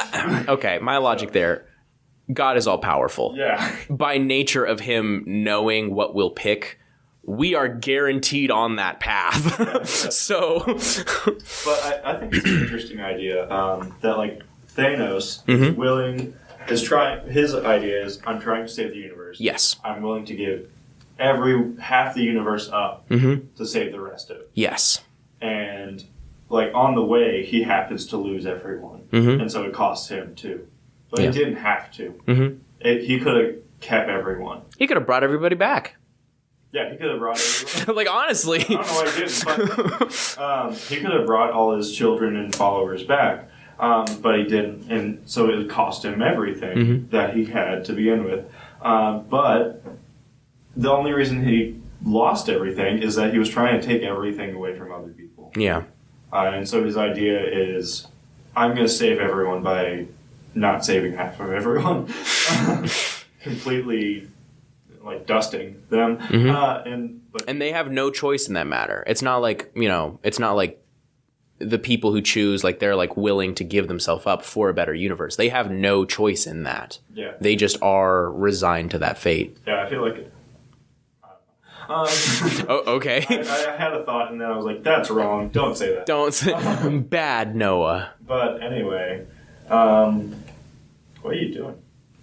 Speaker 1: okay, my logic there, God is all-powerful.
Speaker 2: Yeah.
Speaker 1: By nature of him knowing what we'll pick, we are guaranteed on that path. So...
Speaker 2: But I think it's an interesting idea that, Thanos is willing... His idea is, I'm trying to save the universe.
Speaker 1: Yes.
Speaker 2: I'm willing to give half the universe up to save the rest of it.
Speaker 1: Yes.
Speaker 2: And on the way, he happens to lose everyone, and so it costs him too. But he didn't have to. He could have kept everyone.
Speaker 1: He could have brought everybody back.
Speaker 2: Yeah, he could have brought everyone.
Speaker 1: Honestly,
Speaker 2: I don't know why he didn't. But he could have brought all his children and followers back, but he didn't, and so it cost him everything that he had to begin with. But the only reason he lost everything is that he was trying to take everything away from other people.
Speaker 1: Yeah.
Speaker 2: And so his idea is, I'm going to save everyone by not saving half of everyone. Completely, dusting them.
Speaker 1: And they have no choice in that matter. It's not it's not like the people who choose, they're, willing to give themselves up for a better universe. They have no choice in that.
Speaker 2: Yeah.
Speaker 1: They just are resigned to that fate.
Speaker 2: Yeah, I feel like it.
Speaker 1: Okay.
Speaker 2: I had a thought, and then I was like, that's wrong. Don't say that.
Speaker 1: Don't say bad Noah.
Speaker 2: But anyway, what are you doing?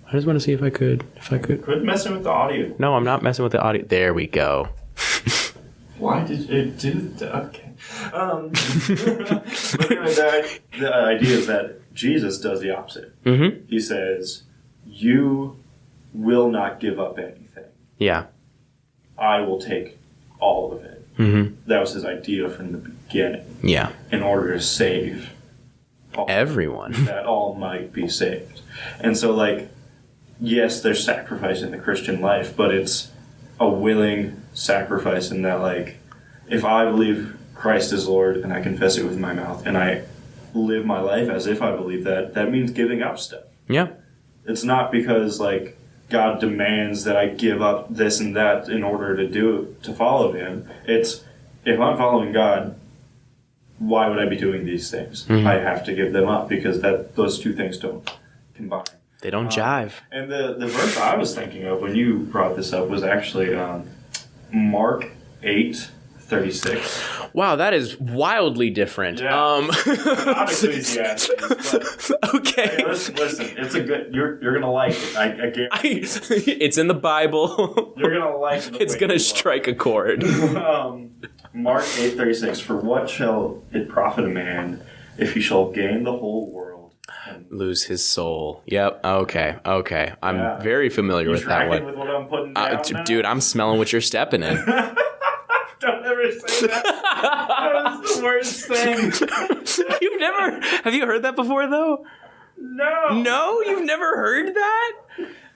Speaker 1: I just want to see if I could.
Speaker 2: Quit messing with the audio.
Speaker 1: No, I'm not messing with the audio. There we go.
Speaker 2: Why did it do that? Okay. But anyway, the idea is that Jesus does the opposite. He says, you will not give up anything.
Speaker 1: Yeah.
Speaker 2: I will take all of it. That was his idea from the beginning.
Speaker 1: Yeah.
Speaker 2: In order to save
Speaker 1: everyone.
Speaker 2: That all might be saved. And so, yes, there's sacrifice in the Christian life, but it's a willing sacrifice in that, if I believe Christ is Lord and I confess it with my mouth and I live my life as if I believe that means giving up stuff.
Speaker 1: Yeah.
Speaker 2: It's not because, God demands that I give up this and that in order to follow him. It's, if I'm following God, why would I be doing these things? I have to give them up because those two things don't combine.
Speaker 1: They don't jive.
Speaker 2: And the verse I was thinking of when you brought this up was actually Mark 8:36.
Speaker 1: Wow, that is wildly different.
Speaker 2: Yeah. Not Ecclesiastes, but
Speaker 1: okay.
Speaker 2: Hey, listen, it's a good. You're gonna like it. I guarantee.
Speaker 1: It's in the Bible.
Speaker 2: You're gonna like it.
Speaker 1: It's gonna strike a chord.
Speaker 2: Mark 8:36. For what shall it profit a man if he shall gain the whole world
Speaker 1: Lose his soul. Yep. Okay. I'm very familiar with that one.
Speaker 2: With what I'm putting down now?
Speaker 1: Dude, I'm smelling what you're stepping in.
Speaker 2: Don't ever say that. That was the worst thing.
Speaker 1: Have you heard that before though? No, you've never heard that?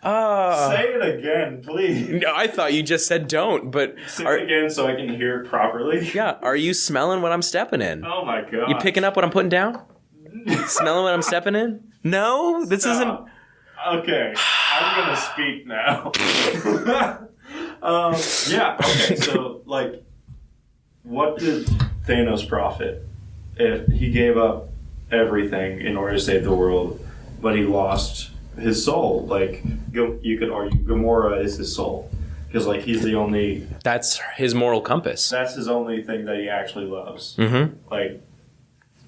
Speaker 2: Say it again, please.
Speaker 1: No, I thought you just said don't, but
Speaker 2: say it again so I can hear it properly.
Speaker 1: Yeah, are you smelling what I'm stepping in?
Speaker 2: Oh my god.
Speaker 1: You picking up what I'm putting down? Smelling what I'm stepping in? No, this isn't.
Speaker 2: Okay, I'm gonna speak now. Yeah. Okay. So, like, what did Thanos profit if he gave up everything in order to save the world, but he lost his soul? Like, you could argue Gamora is his soul because, like, he's the only.
Speaker 1: That's his moral compass.
Speaker 2: That's his only thing that he actually loves.
Speaker 1: Mm-hmm.
Speaker 2: Like,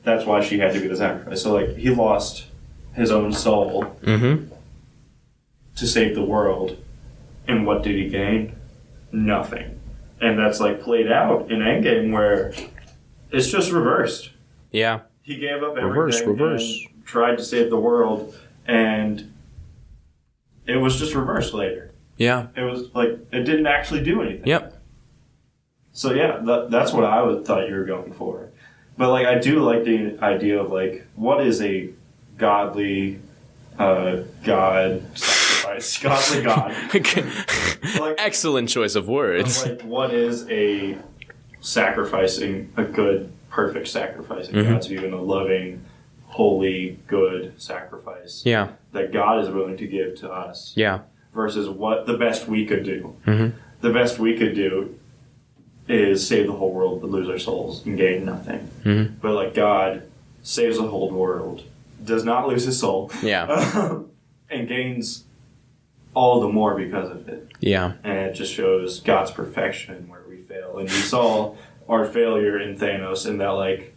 Speaker 2: that's why she had to be the sacrifice. So, like, he lost his own soul
Speaker 1: mm-hmm.
Speaker 2: to save the world, and what did he gain? Nothing. And that's, like, played out in Endgame where it's just reversed.
Speaker 1: Yeah.
Speaker 2: He gave up everything
Speaker 1: Reverse.
Speaker 2: and tried to save the world, and it was just reversed later.
Speaker 1: Yeah.
Speaker 2: It was, like, it didn't actually do anything.
Speaker 1: Yep.
Speaker 2: So, yeah, that's what I thought you were going for. But, like, I do like the idea of, like, what is a godly God sacrifice? Godly God.
Speaker 1: Like, excellent choice of words.
Speaker 2: Like, what is a sacrificing, a good, perfect sacrificing
Speaker 1: mm-hmm.
Speaker 2: God to even a loving, holy, good sacrifice?
Speaker 1: Yeah.
Speaker 2: That God is willing to give to us.
Speaker 1: Yeah.
Speaker 2: Versus what the best we could do.
Speaker 1: Mm-hmm.
Speaker 2: The best we could do is save the whole world but lose our souls and gain nothing.
Speaker 1: Mm-hmm.
Speaker 2: But, like, God saves the whole world, does not lose his soul,
Speaker 1: yeah,
Speaker 2: and gains all the more because of it.
Speaker 1: Yeah.
Speaker 2: And it just shows God's perfection where we fail. And we saw our failure in Thanos, and that, like,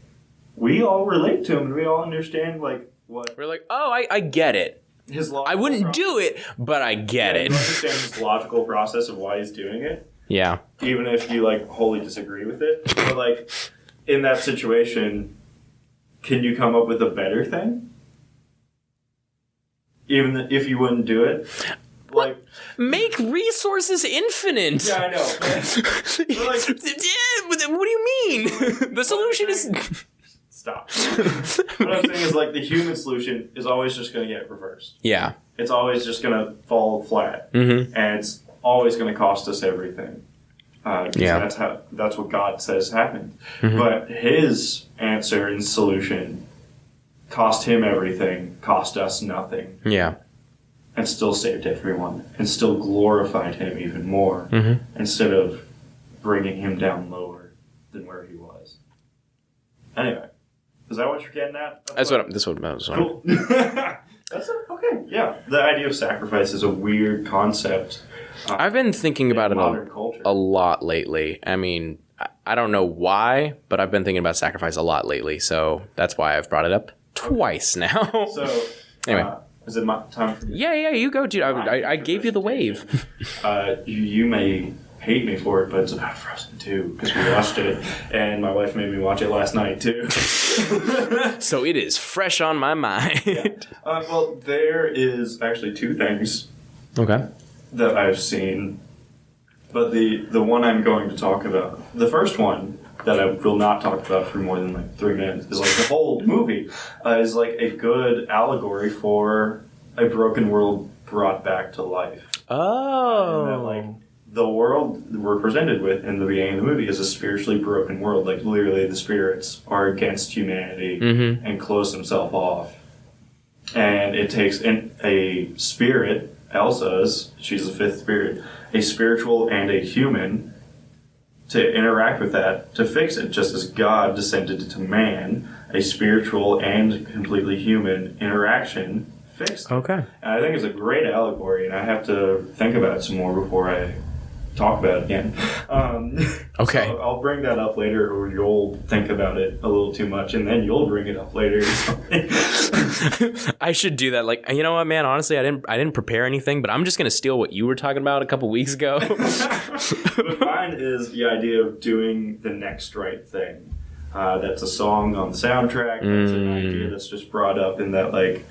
Speaker 2: we all relate to him and we all understand, like, what
Speaker 1: we're like, oh, I get it.
Speaker 2: His
Speaker 1: I wouldn't do it, but I get it.
Speaker 2: You understand his logical process of why he's doing it.
Speaker 1: Yeah.
Speaker 2: Even if you, like, wholly disagree with it. But, like, in that situation, can you come up with a better thing? Even if you wouldn't do it? Like,
Speaker 1: make resources infinite.
Speaker 2: Yeah, I know. But like,
Speaker 1: what do you mean? The solution is...
Speaker 2: Stop. What I'm saying is, like, the human solution is always just going to get reversed.
Speaker 1: Yeah.
Speaker 2: It's always just going to fall flat.
Speaker 1: Mm-hmm.
Speaker 2: And it's always going to cost us everything.
Speaker 1: Yeah.
Speaker 2: That's what God says happened.
Speaker 1: Mm-hmm.
Speaker 2: But his answer and solution cost him everything, cost us nothing.
Speaker 1: Yeah.
Speaker 2: And still saved everyone. And still glorified him even more.
Speaker 1: Mm-hmm.
Speaker 2: Instead of bringing him down lower than where he was. Anyway. Is that what you're getting at?
Speaker 1: That's what I was
Speaker 2: Cool. That's it. Okay. Yeah. The idea of sacrifice is a weird concept.
Speaker 1: I've been thinking about it
Speaker 2: culture.
Speaker 1: a lot lately. I mean, I don't know why, but I've been thinking about sacrifice a lot lately. So that's why I've brought it up twice now.
Speaker 2: So,
Speaker 1: anyway.
Speaker 2: Is it my time for you?
Speaker 1: Yeah, you go, dude. I gave you the wave.
Speaker 2: You may hate me for it, but it's about Frozen 2 because we watched it, and my wife made me watch it last night too.
Speaker 1: So it is fresh on my mind.
Speaker 2: Yeah. Well, there is actually two things.
Speaker 1: Okay.
Speaker 2: That I've seen, but the one I'm going to talk about, the first one that I will not talk about for more than like 3 minutes, is like the whole movie is like a good allegory for a broken world brought back to life.
Speaker 1: Oh.
Speaker 2: And that, like, the world we're presented with in the beginning of the movie is a spiritually broken world. Like, literally the spirits are against humanity
Speaker 1: mm-hmm.
Speaker 2: and close themselves off. And it takes a spirit, Elsa's, she's the fifth spirit, a spiritual and a human to interact with that to fix it, just as God descended into man, a spiritual and completely human interaction fixed it.
Speaker 1: Okay.
Speaker 2: And I think it's a great allegory, and I have to think about it some more before I talk about it again.
Speaker 1: Okay.
Speaker 2: So I'll bring that up later, or you'll think about it a little too much, and then you'll bring it up later or something.
Speaker 1: I should do that. Like, you know what, man? Honestly, I didn't prepare anything, but I'm just gonna steal what you were talking about a couple weeks ago.
Speaker 2: But mine is the idea of doing the next right thing. That's a song on the soundtrack. That's an idea that's just brought up in that, like,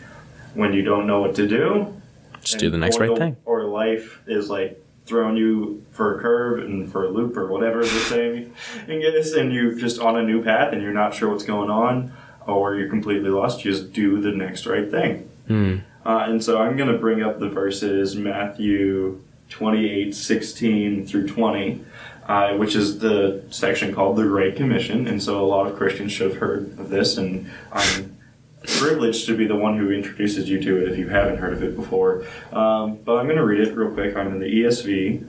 Speaker 2: when you don't know what to do,
Speaker 1: just do the next right thing.
Speaker 2: Or life is like throwing you for a curve and for a loop or whatever the saying is, and you're just on a new path and you're not sure what's going on, or you're completely lost. Just do the next right thing. And so I'm going to bring up the verses Matthew 28:16 through 20. Which is the section called the Great Commission, and so a lot of Christians should have heard of this, and I'm privileged to be the one who introduces you to it if you haven't heard of it before. But I'm going to read it real quick. I'm in the ESV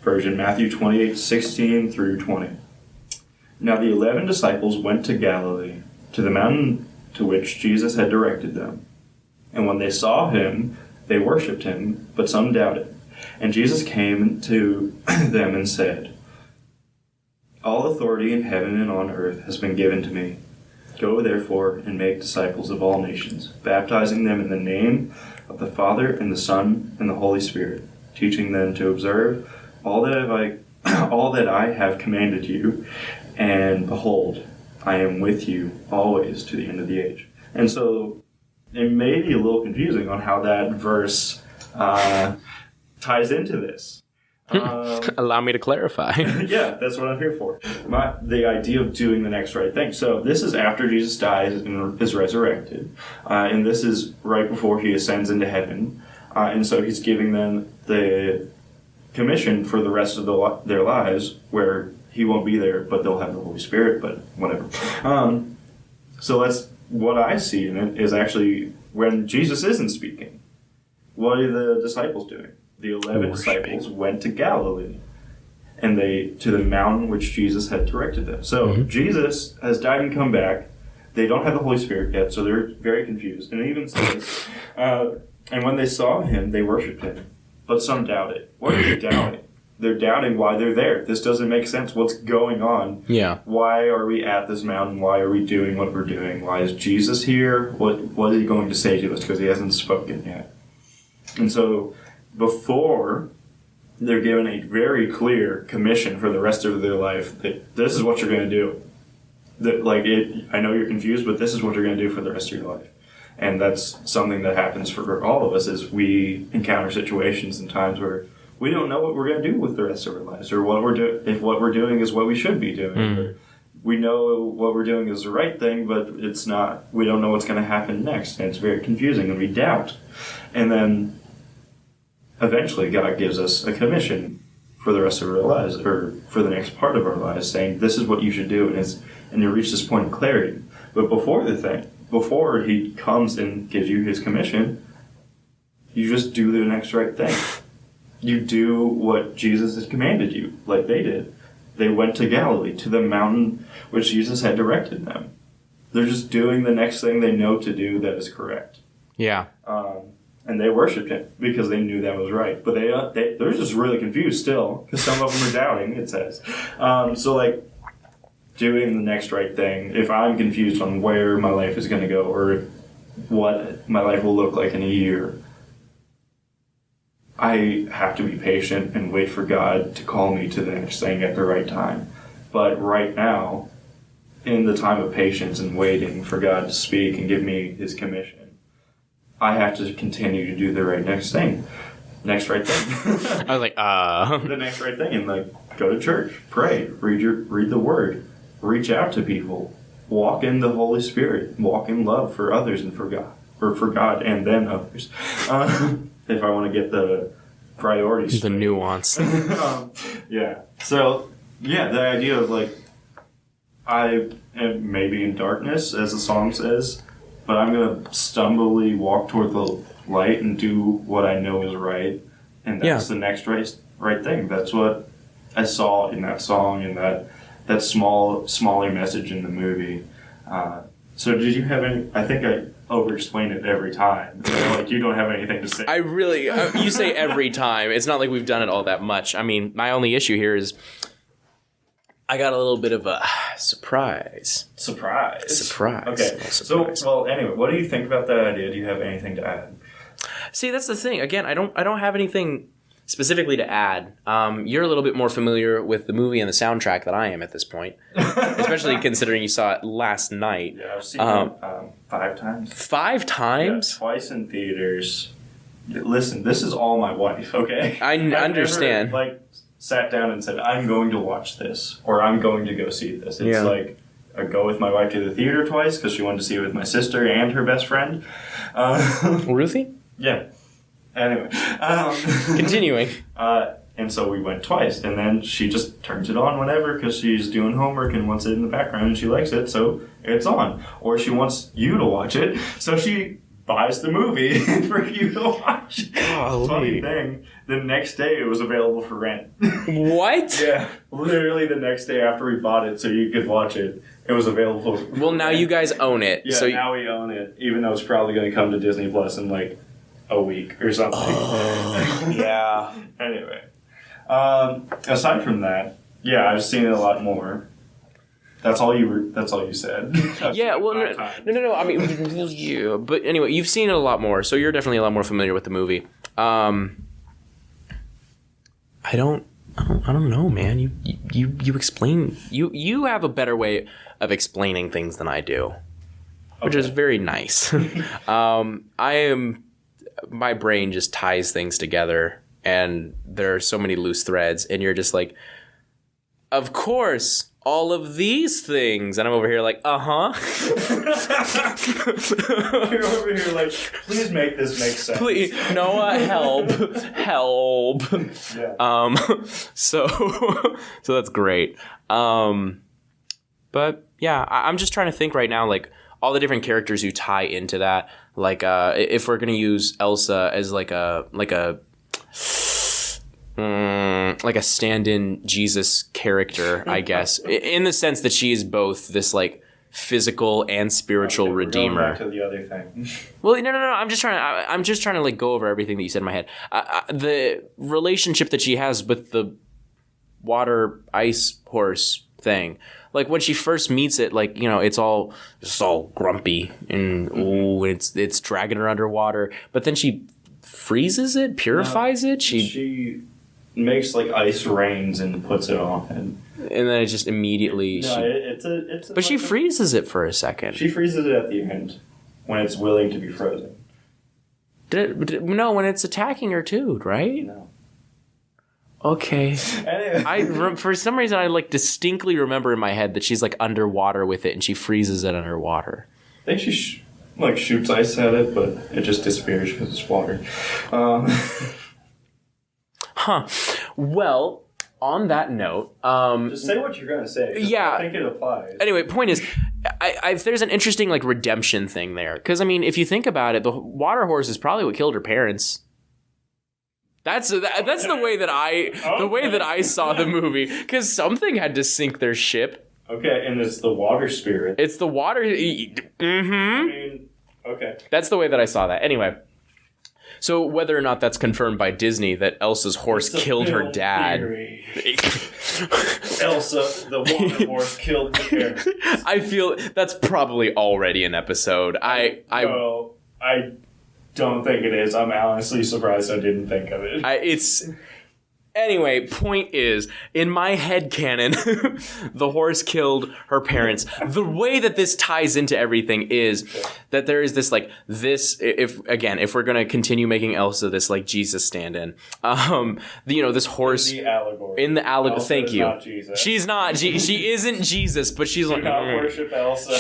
Speaker 2: version, Matthew 28:16 through 20. Now the 11 disciples went to Galilee, to the mountain to which Jesus had directed them. And when they saw him, they worshipped him, but some doubted. And Jesus came to them and said, "All authority in heaven and on earth has been given to me. Go therefore and make disciples of all nations, baptizing them in the name of the Father and the Son and the Holy Spirit, teaching them to observe all that I have commanded you. And behold, I am with you always to the end of the age." And so it may be a little confusing on how that verse ties into this.
Speaker 1: Allow me to clarify.
Speaker 2: Yeah, that's what I'm here for. The idea of doing the next right thing. So this is after Jesus dies and is resurrected. And this is right before he ascends into heaven. And so he's giving them the commission for the rest of their lives, where he won't be there, but they'll have the Holy Spirit, but whatever. So that's what I see in it, is actually when Jesus isn't speaking. What are the disciples doing? The 11 disciples went to Galilee, and to the mountain which Jesus had directed them. So Jesus has died and come back. They don't have the Holy Spirit yet, so they're very confused. And it even says, and when they saw him, they worshipped him, but some doubted. What are they doubting? They're doubting why they're there. This doesn't make sense. What's going on?
Speaker 1: Yeah.
Speaker 2: Why are we at this mountain? Why are we doing what we're doing? Why is Jesus here? What is he going to say to us? Because he hasn't spoken yet. And so before they're given a very clear commission for the rest of their life, that this is what you're going to do. I know you're confused, but this is what you're going to do for the rest of your life. And that's something that happens for all of us, is we encounter situations and times where we don't know what we're going to do with the rest of our lives, or if what we're doing is what we should be doing. Or we know what we're doing is the right thing, but it's not. We don't know what's going to happen next, and it's very confusing, and we doubt. And then eventually God gives us a commission for the rest of our lives, or for the next part of our lives, saying this is what you should do, and you reach this point of clarity. But before he comes and gives you his commission, you just do the next right thing. You do what Jesus has commanded you, like they did. They went to Galilee, to the mountain which Jesus had directed them. They're just doing the next thing they know to do that is correct.
Speaker 1: Yeah.
Speaker 2: And they worshipped him because they knew that was right. But they're just really confused still, because some of them are doubting, it says. Doing the next right thing, if I'm confused on where my life is going to go, or what my life will look like in a year, I have to be patient and wait for God to call me to the next thing at the right time. But right now, in the time of patience and waiting for God to speak and give me his commission, I have to continue to do the next right thing.
Speaker 1: I was like,
Speaker 2: The next right thing, and go to church, pray, read the word, reach out to people, walk in the Holy Spirit, walk in love for others and for God and then others. If I want to get the priorities straight.
Speaker 1: The nuance.
Speaker 2: Yeah. So, yeah, the idea of I am maybe in darkness, as the song says, but I'm going to stumbly walk toward the light and do what I know is right. And that's the next right thing. That's what I saw in that song and that smaller message in the movie. So did you have any... I think I over-explain it every time. You don't have anything to say.
Speaker 1: I really... you say every time. It's not like we've done it all that much. I mean, my only issue here is I got a little bit of a surprise.
Speaker 2: Surprise.
Speaker 1: Okay.
Speaker 2: So, anyway, what do you think about that idea? Do you have anything to add?
Speaker 1: See, that's the thing. Again, I don't have anything specifically to add, you're a little bit more familiar with the movie and the soundtrack than I am at this point, especially considering you saw it last night.
Speaker 2: Yeah, I've seen it 5 times.
Speaker 1: 5 times?
Speaker 2: Yeah, twice in theaters. Listen, this is all my wife, okay?
Speaker 1: I understand.
Speaker 2: Never, sat down and said, I'm going to watch this, or I'm going to go see this. It's like, I go with my wife to the theater twice, because she wanted to see it with my sister and her best friend.
Speaker 1: Ruthie?
Speaker 2: Yeah. Anyway.
Speaker 1: Continuing.
Speaker 2: And so we went twice, and then she just turns it on whenever, because she's doing homework and wants it in the background, and she likes it, so it's on. Or she wants you to watch it, so she buys the movie for you to watch.
Speaker 1: Golly.
Speaker 2: Funny thing, the next day it was available for rent.
Speaker 1: What?
Speaker 2: Yeah, literally the next day after we bought it so you could watch it, it was available for
Speaker 1: Well, now
Speaker 2: rent.
Speaker 1: you guys own it.
Speaker 2: Yeah,
Speaker 1: so
Speaker 2: now we own it, even though it's probably going to come to Disney Plus in a week or something.
Speaker 1: Yeah.
Speaker 2: Anyway, aside from that, yeah, I've seen it a lot more. That's all you said.
Speaker 1: Yeah, well, no. I mean, yeah, but anyway, you've seen it a lot more, so you're definitely a lot more familiar with the movie. I don't know, man. You explain. You have a better way of explaining things than I do, which is very nice. My brain just ties things together, and there are so many loose threads, and you're just like, of course. All of these things. And I'm over here like, uh-huh.
Speaker 2: You're over here like, please make this make sense.
Speaker 1: Please, Noah, help.
Speaker 2: Yeah.
Speaker 1: So that's great. But yeah, I'm just trying to think right now, like, all the different characters who tie into that. Like, if we're going to use Elsa as like a stand-in Jesus character, I guess, in the sense that she is both this like physical and spiritual redeemer.
Speaker 2: We're going back to the other thing.
Speaker 1: Well, no. I'm just trying to like go over everything that you said in my head. The relationship that she has with the water ice horse thing, like when she first meets it, like, you know, it's all grumpy and it's dragging her underwater, but then she freezes it, purifies it. She
Speaker 2: makes like ice rains and puts it on, and
Speaker 1: then it just immediately.
Speaker 2: But
Speaker 1: she freezes it for a second.
Speaker 2: She freezes it at the end when it's willing to be frozen.
Speaker 1: No, when it's attacking her too, right?
Speaker 2: No.
Speaker 1: Okay.
Speaker 2: Anyway.
Speaker 1: For some reason, I like distinctly remember in my head that she's like underwater with it, and she freezes it underwater.
Speaker 2: I think she shoots ice at it, but it just disappears because it's water.
Speaker 1: Huh. Well, on that note,
Speaker 2: just say what you're gonna say.
Speaker 1: Yeah.
Speaker 2: I think it applies.
Speaker 1: Anyway, point is, there's an interesting like redemption thing there, because I mean, if you think about it, the water horse is probably what killed her parents. That's the way that I saw the movie, because something had to sink their ship.
Speaker 2: Okay, and it's the water spirit.
Speaker 1: It's the water. Mm-hmm.
Speaker 2: I mean, okay.
Speaker 1: That's the way that I saw that. Anyway. So whether or not that's confirmed by Disney that Elsa's horse killed her dad.
Speaker 2: Elsa, the water horse, killed her parents.
Speaker 1: I feel that's probably already an episode. I
Speaker 2: don't think it is. I'm honestly surprised I didn't think of it.
Speaker 1: Anyway, point is, in my headcanon, the horse killed her parents. The way that this ties into everything is that there is this, like, if we're going to continue making Elsa this, like, Jesus stand-in, this horse... In the allegory. Thank you.
Speaker 2: Not Jesus.
Speaker 1: She's not. She isn't Jesus, but she's like...
Speaker 2: Do not worship Elsa.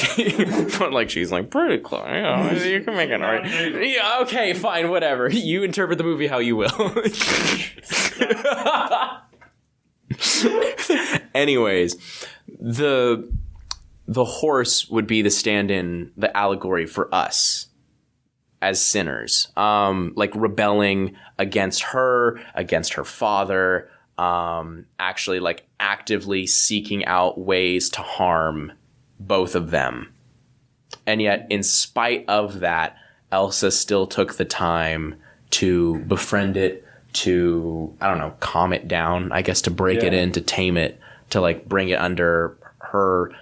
Speaker 1: But, like, she's, like, pretty close. You can make it right. Yeah, okay, fine, whatever. You interpret the movie how you will. Anyways, the horse would be the stand-in, the allegory for us as sinners, like rebelling against her father, actually like actively seeking out ways to harm both of them. And yet, in spite of that, Elsa still took the time to befriend it, to, I don't know, calm it down, I guess, to break it in, to tame it, to like bring it under her,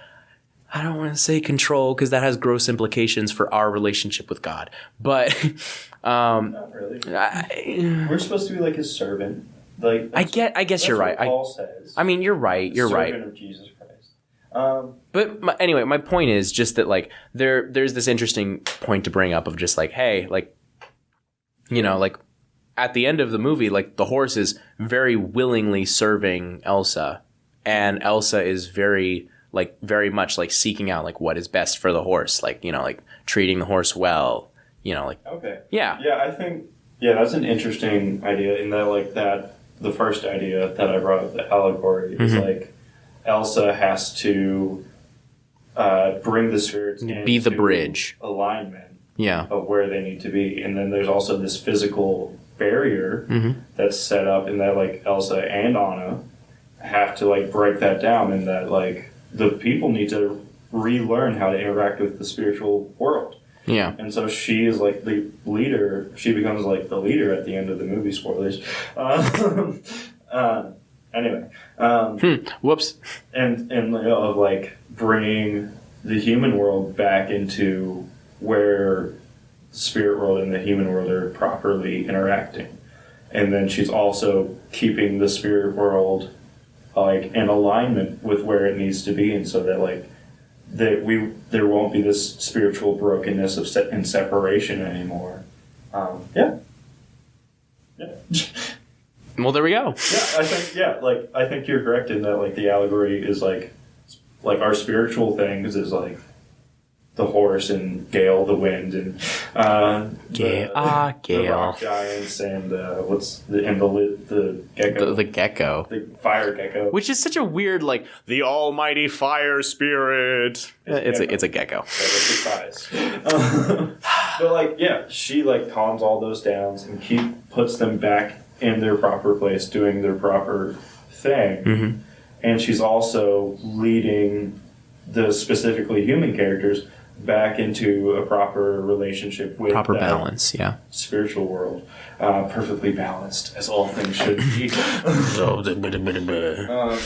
Speaker 1: I don't want to say control, because that has gross implications for our relationship with God. But
Speaker 2: not really. We're supposed to be like his servant. Like
Speaker 1: I guess you're right.
Speaker 2: Paul says.
Speaker 1: I mean, you're right. You're right.
Speaker 2: Servant of Jesus Christ.
Speaker 1: But anyway, my point is just that like there's this interesting point to bring up of just like, hey, like, you know, like at the end of the movie, like the horse is very willingly serving Elsa, and Elsa is very much like seeking out like what is best for the horse, like, you know, like treating the horse well, you know, like
Speaker 2: okay.
Speaker 1: Yeah.
Speaker 2: Yeah, I think that's an interesting idea in that like that the first idea that I brought up, the allegory, is like Elsa has to bring the spirits in,
Speaker 1: be the bridge
Speaker 2: alignment
Speaker 1: Yeah.
Speaker 2: of where they need to be, and then there's also this physical barrier that's set up, in that like Elsa and Anna have to like break that down, and that like the people need to relearn how to interact with the spiritual world.
Speaker 1: Yeah.
Speaker 2: And so she is like the leader. She becomes like the leader at the end of the movie. Spoilers. Anyway.
Speaker 1: Whoops.
Speaker 2: And of like bringing the human world back into where the spirit world and the human world are properly interacting. And then she's also keeping the spirit world like in alignment with where it needs to be, and so that like there won't be this spiritual brokenness of and separation anymore. Yeah.
Speaker 1: Well, there we go.
Speaker 2: I think you're correct in that like the allegory is like our spiritual things is like the horse and Gale the wind and
Speaker 1: Gale.
Speaker 2: the rock giants and the gecko,
Speaker 1: The gecko.
Speaker 2: the fire gecko,
Speaker 1: Which is such a weird, like, the almighty fire spirit. It's a gecko.
Speaker 2: But like, yeah, she like calms all those down and puts them back in their proper place, doing their proper thing. And she's also leading the specifically human characters back into a proper relationship with
Speaker 1: proper balance, yeah.
Speaker 2: Spiritual world, perfectly balanced as all things should be.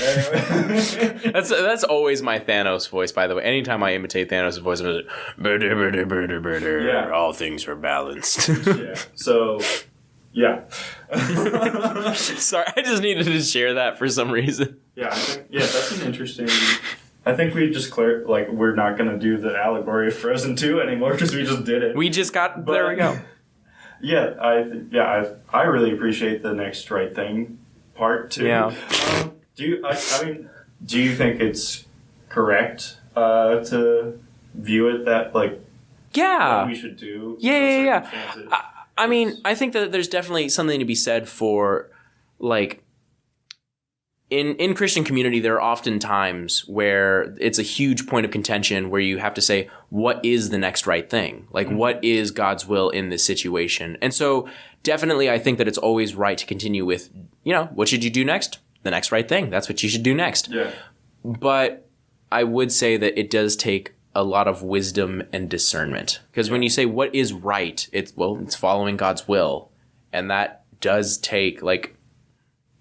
Speaker 2: Anyway.
Speaker 1: That's always my Thanos voice, by the way. Anytime I imitate Thanos' voice, I'm like, all things are balanced.
Speaker 2: Yeah. So, yeah.
Speaker 1: Sorry, I just needed to share that for some reason.
Speaker 2: Yeah, I think that's an interesting. I think we just we're not going to do the allegory of Frozen 2 anymore because we just did it.
Speaker 1: We just got there. We go.
Speaker 2: Yeah, I really appreciate the next right thing part too.
Speaker 1: Yeah.
Speaker 2: Do you think it's correct to view it that like what we should do?
Speaker 1: Yeah. I mean, I think that there's definitely something to be said for like. In Christian community, there are often times where it's a huge point of contention where you have to say, what is the next right thing? Like, what is God's will in this situation? And so definitely I think that it's always right to continue with, you know, what should you do next? The next right thing. That's what you should do next.
Speaker 2: Yeah.
Speaker 1: But I would say that it does take a lot of wisdom and discernment. Because when you say what is right, it's following God's will. And that does take like...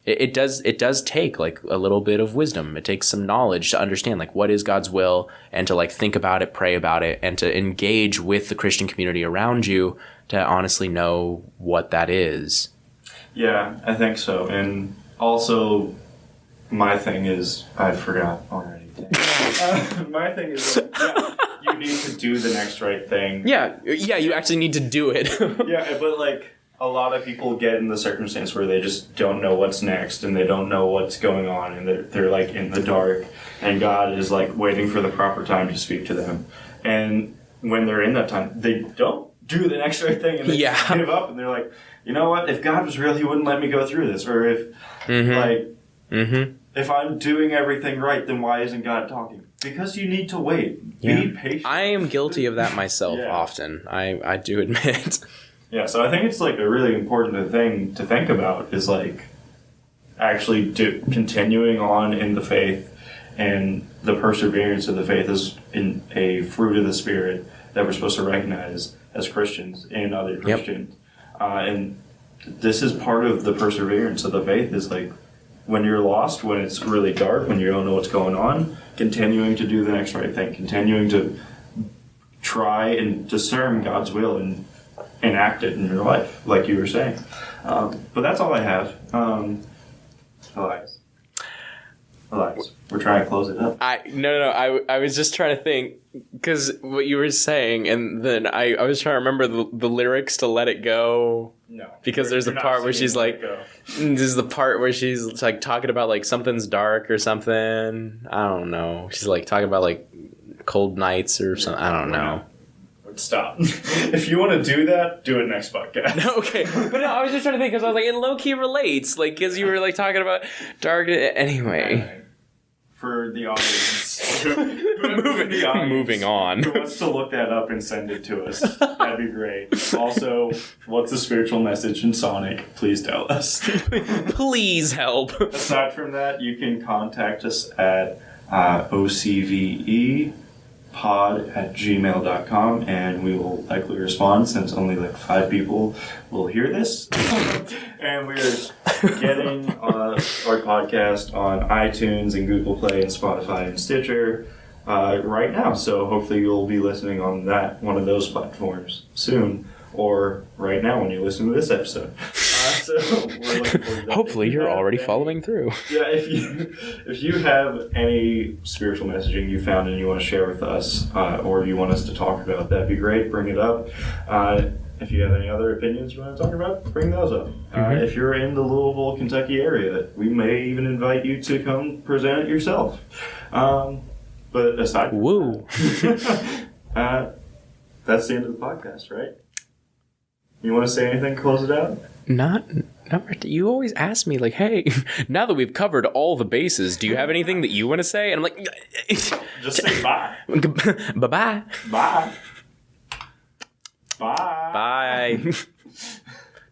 Speaker 1: It does take like a little bit of wisdom. It takes some knowledge to understand like what is God's will and to like think about it, pray about it, and to engage with the Christian community around you to honestly know what that is.
Speaker 2: Yeah, I think so. And also, my thing is, I forgot already. My thing is, you need to do the next right thing.
Speaker 1: Yeah, you actually need to do it.
Speaker 2: Yeah, but like. A lot of people get in the circumstance where they just don't know what's next and they don't know what's going on and they're like in the dark and God is like waiting for the proper time to speak to them. And when they're in that time, they don't do the next right thing and they give up and they're like, you know what? If God was real, he wouldn't let me go through this. Or if if I'm doing everything right, then why isn't God talking? Because you need to wait. Be patient.
Speaker 1: I am guilty of that myself often. I do admit.
Speaker 2: Yeah, so I think it's like a really important thing to think about is like actually continuing on in the faith, and the perseverance of the faith is in a fruit of the Spirit that we're supposed to recognize as Christians and other Christians. And this is part of the perseverance of the faith is like when you're lost, when it's really dark, when you don't know what's going on, continuing to do the next right thing, continuing to try and discern God's will and enact it in your life, like you were saying. But that's all I have. Elias. We're trying to close it up.
Speaker 1: I was just trying to think, because what you were saying, and then I was trying to remember the lyrics to Let It Go.
Speaker 2: No.
Speaker 1: Because there's a part where she's like, this is the part where she's like talking about like something's dark or something. I don't know. She's like talking about like cold nights or something. I don't know.
Speaker 2: Stop. If you want to do that, do it next podcast.
Speaker 1: Okay. But no, I was just trying to think, because I was like, it low-key relates. Like, because you were like talking about dark. Anyway.
Speaker 2: For the audience.
Speaker 1: Moving on.
Speaker 2: Who wants to look that up and send it to us? That'd be great. Also, what's the spiritual message in Sonic? Please tell us.
Speaker 1: Please help.
Speaker 2: Aside from that, you can contact us at ocvepod@gmail.com, and we will likely respond, since only like 5 people will hear this. And we're getting our podcast on iTunes and Google Play and Spotify and Stitcher right now. So hopefully you'll be listening on one of those platforms soon, or right now when you listen to this episode. So we're looking forward to that.
Speaker 1: Hopefully you're already following through.
Speaker 2: Yeah, if you have any spiritual messaging you found and you want to share with us, or you want us to talk about, that'd be great. Bring it up. If you have any other opinions you want to talk about, bring those up. If you're in the Louisville, Kentucky area, we may even invite you to come present it yourself. But aside from that, that's the end of the podcast, right? You want to say anything to close it out?
Speaker 1: Not right. You always ask me, like, hey, now that we've covered all the bases, do you have anything that you want to say? And I'm like,
Speaker 2: just say bye.
Speaker 1: Bye-bye.
Speaker 2: Bye. Bye.
Speaker 1: Bye.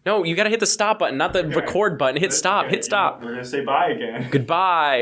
Speaker 1: No, you gotta hit the stop button, not the record button. Hit stop.
Speaker 2: We're gonna say bye again.
Speaker 1: Goodbye.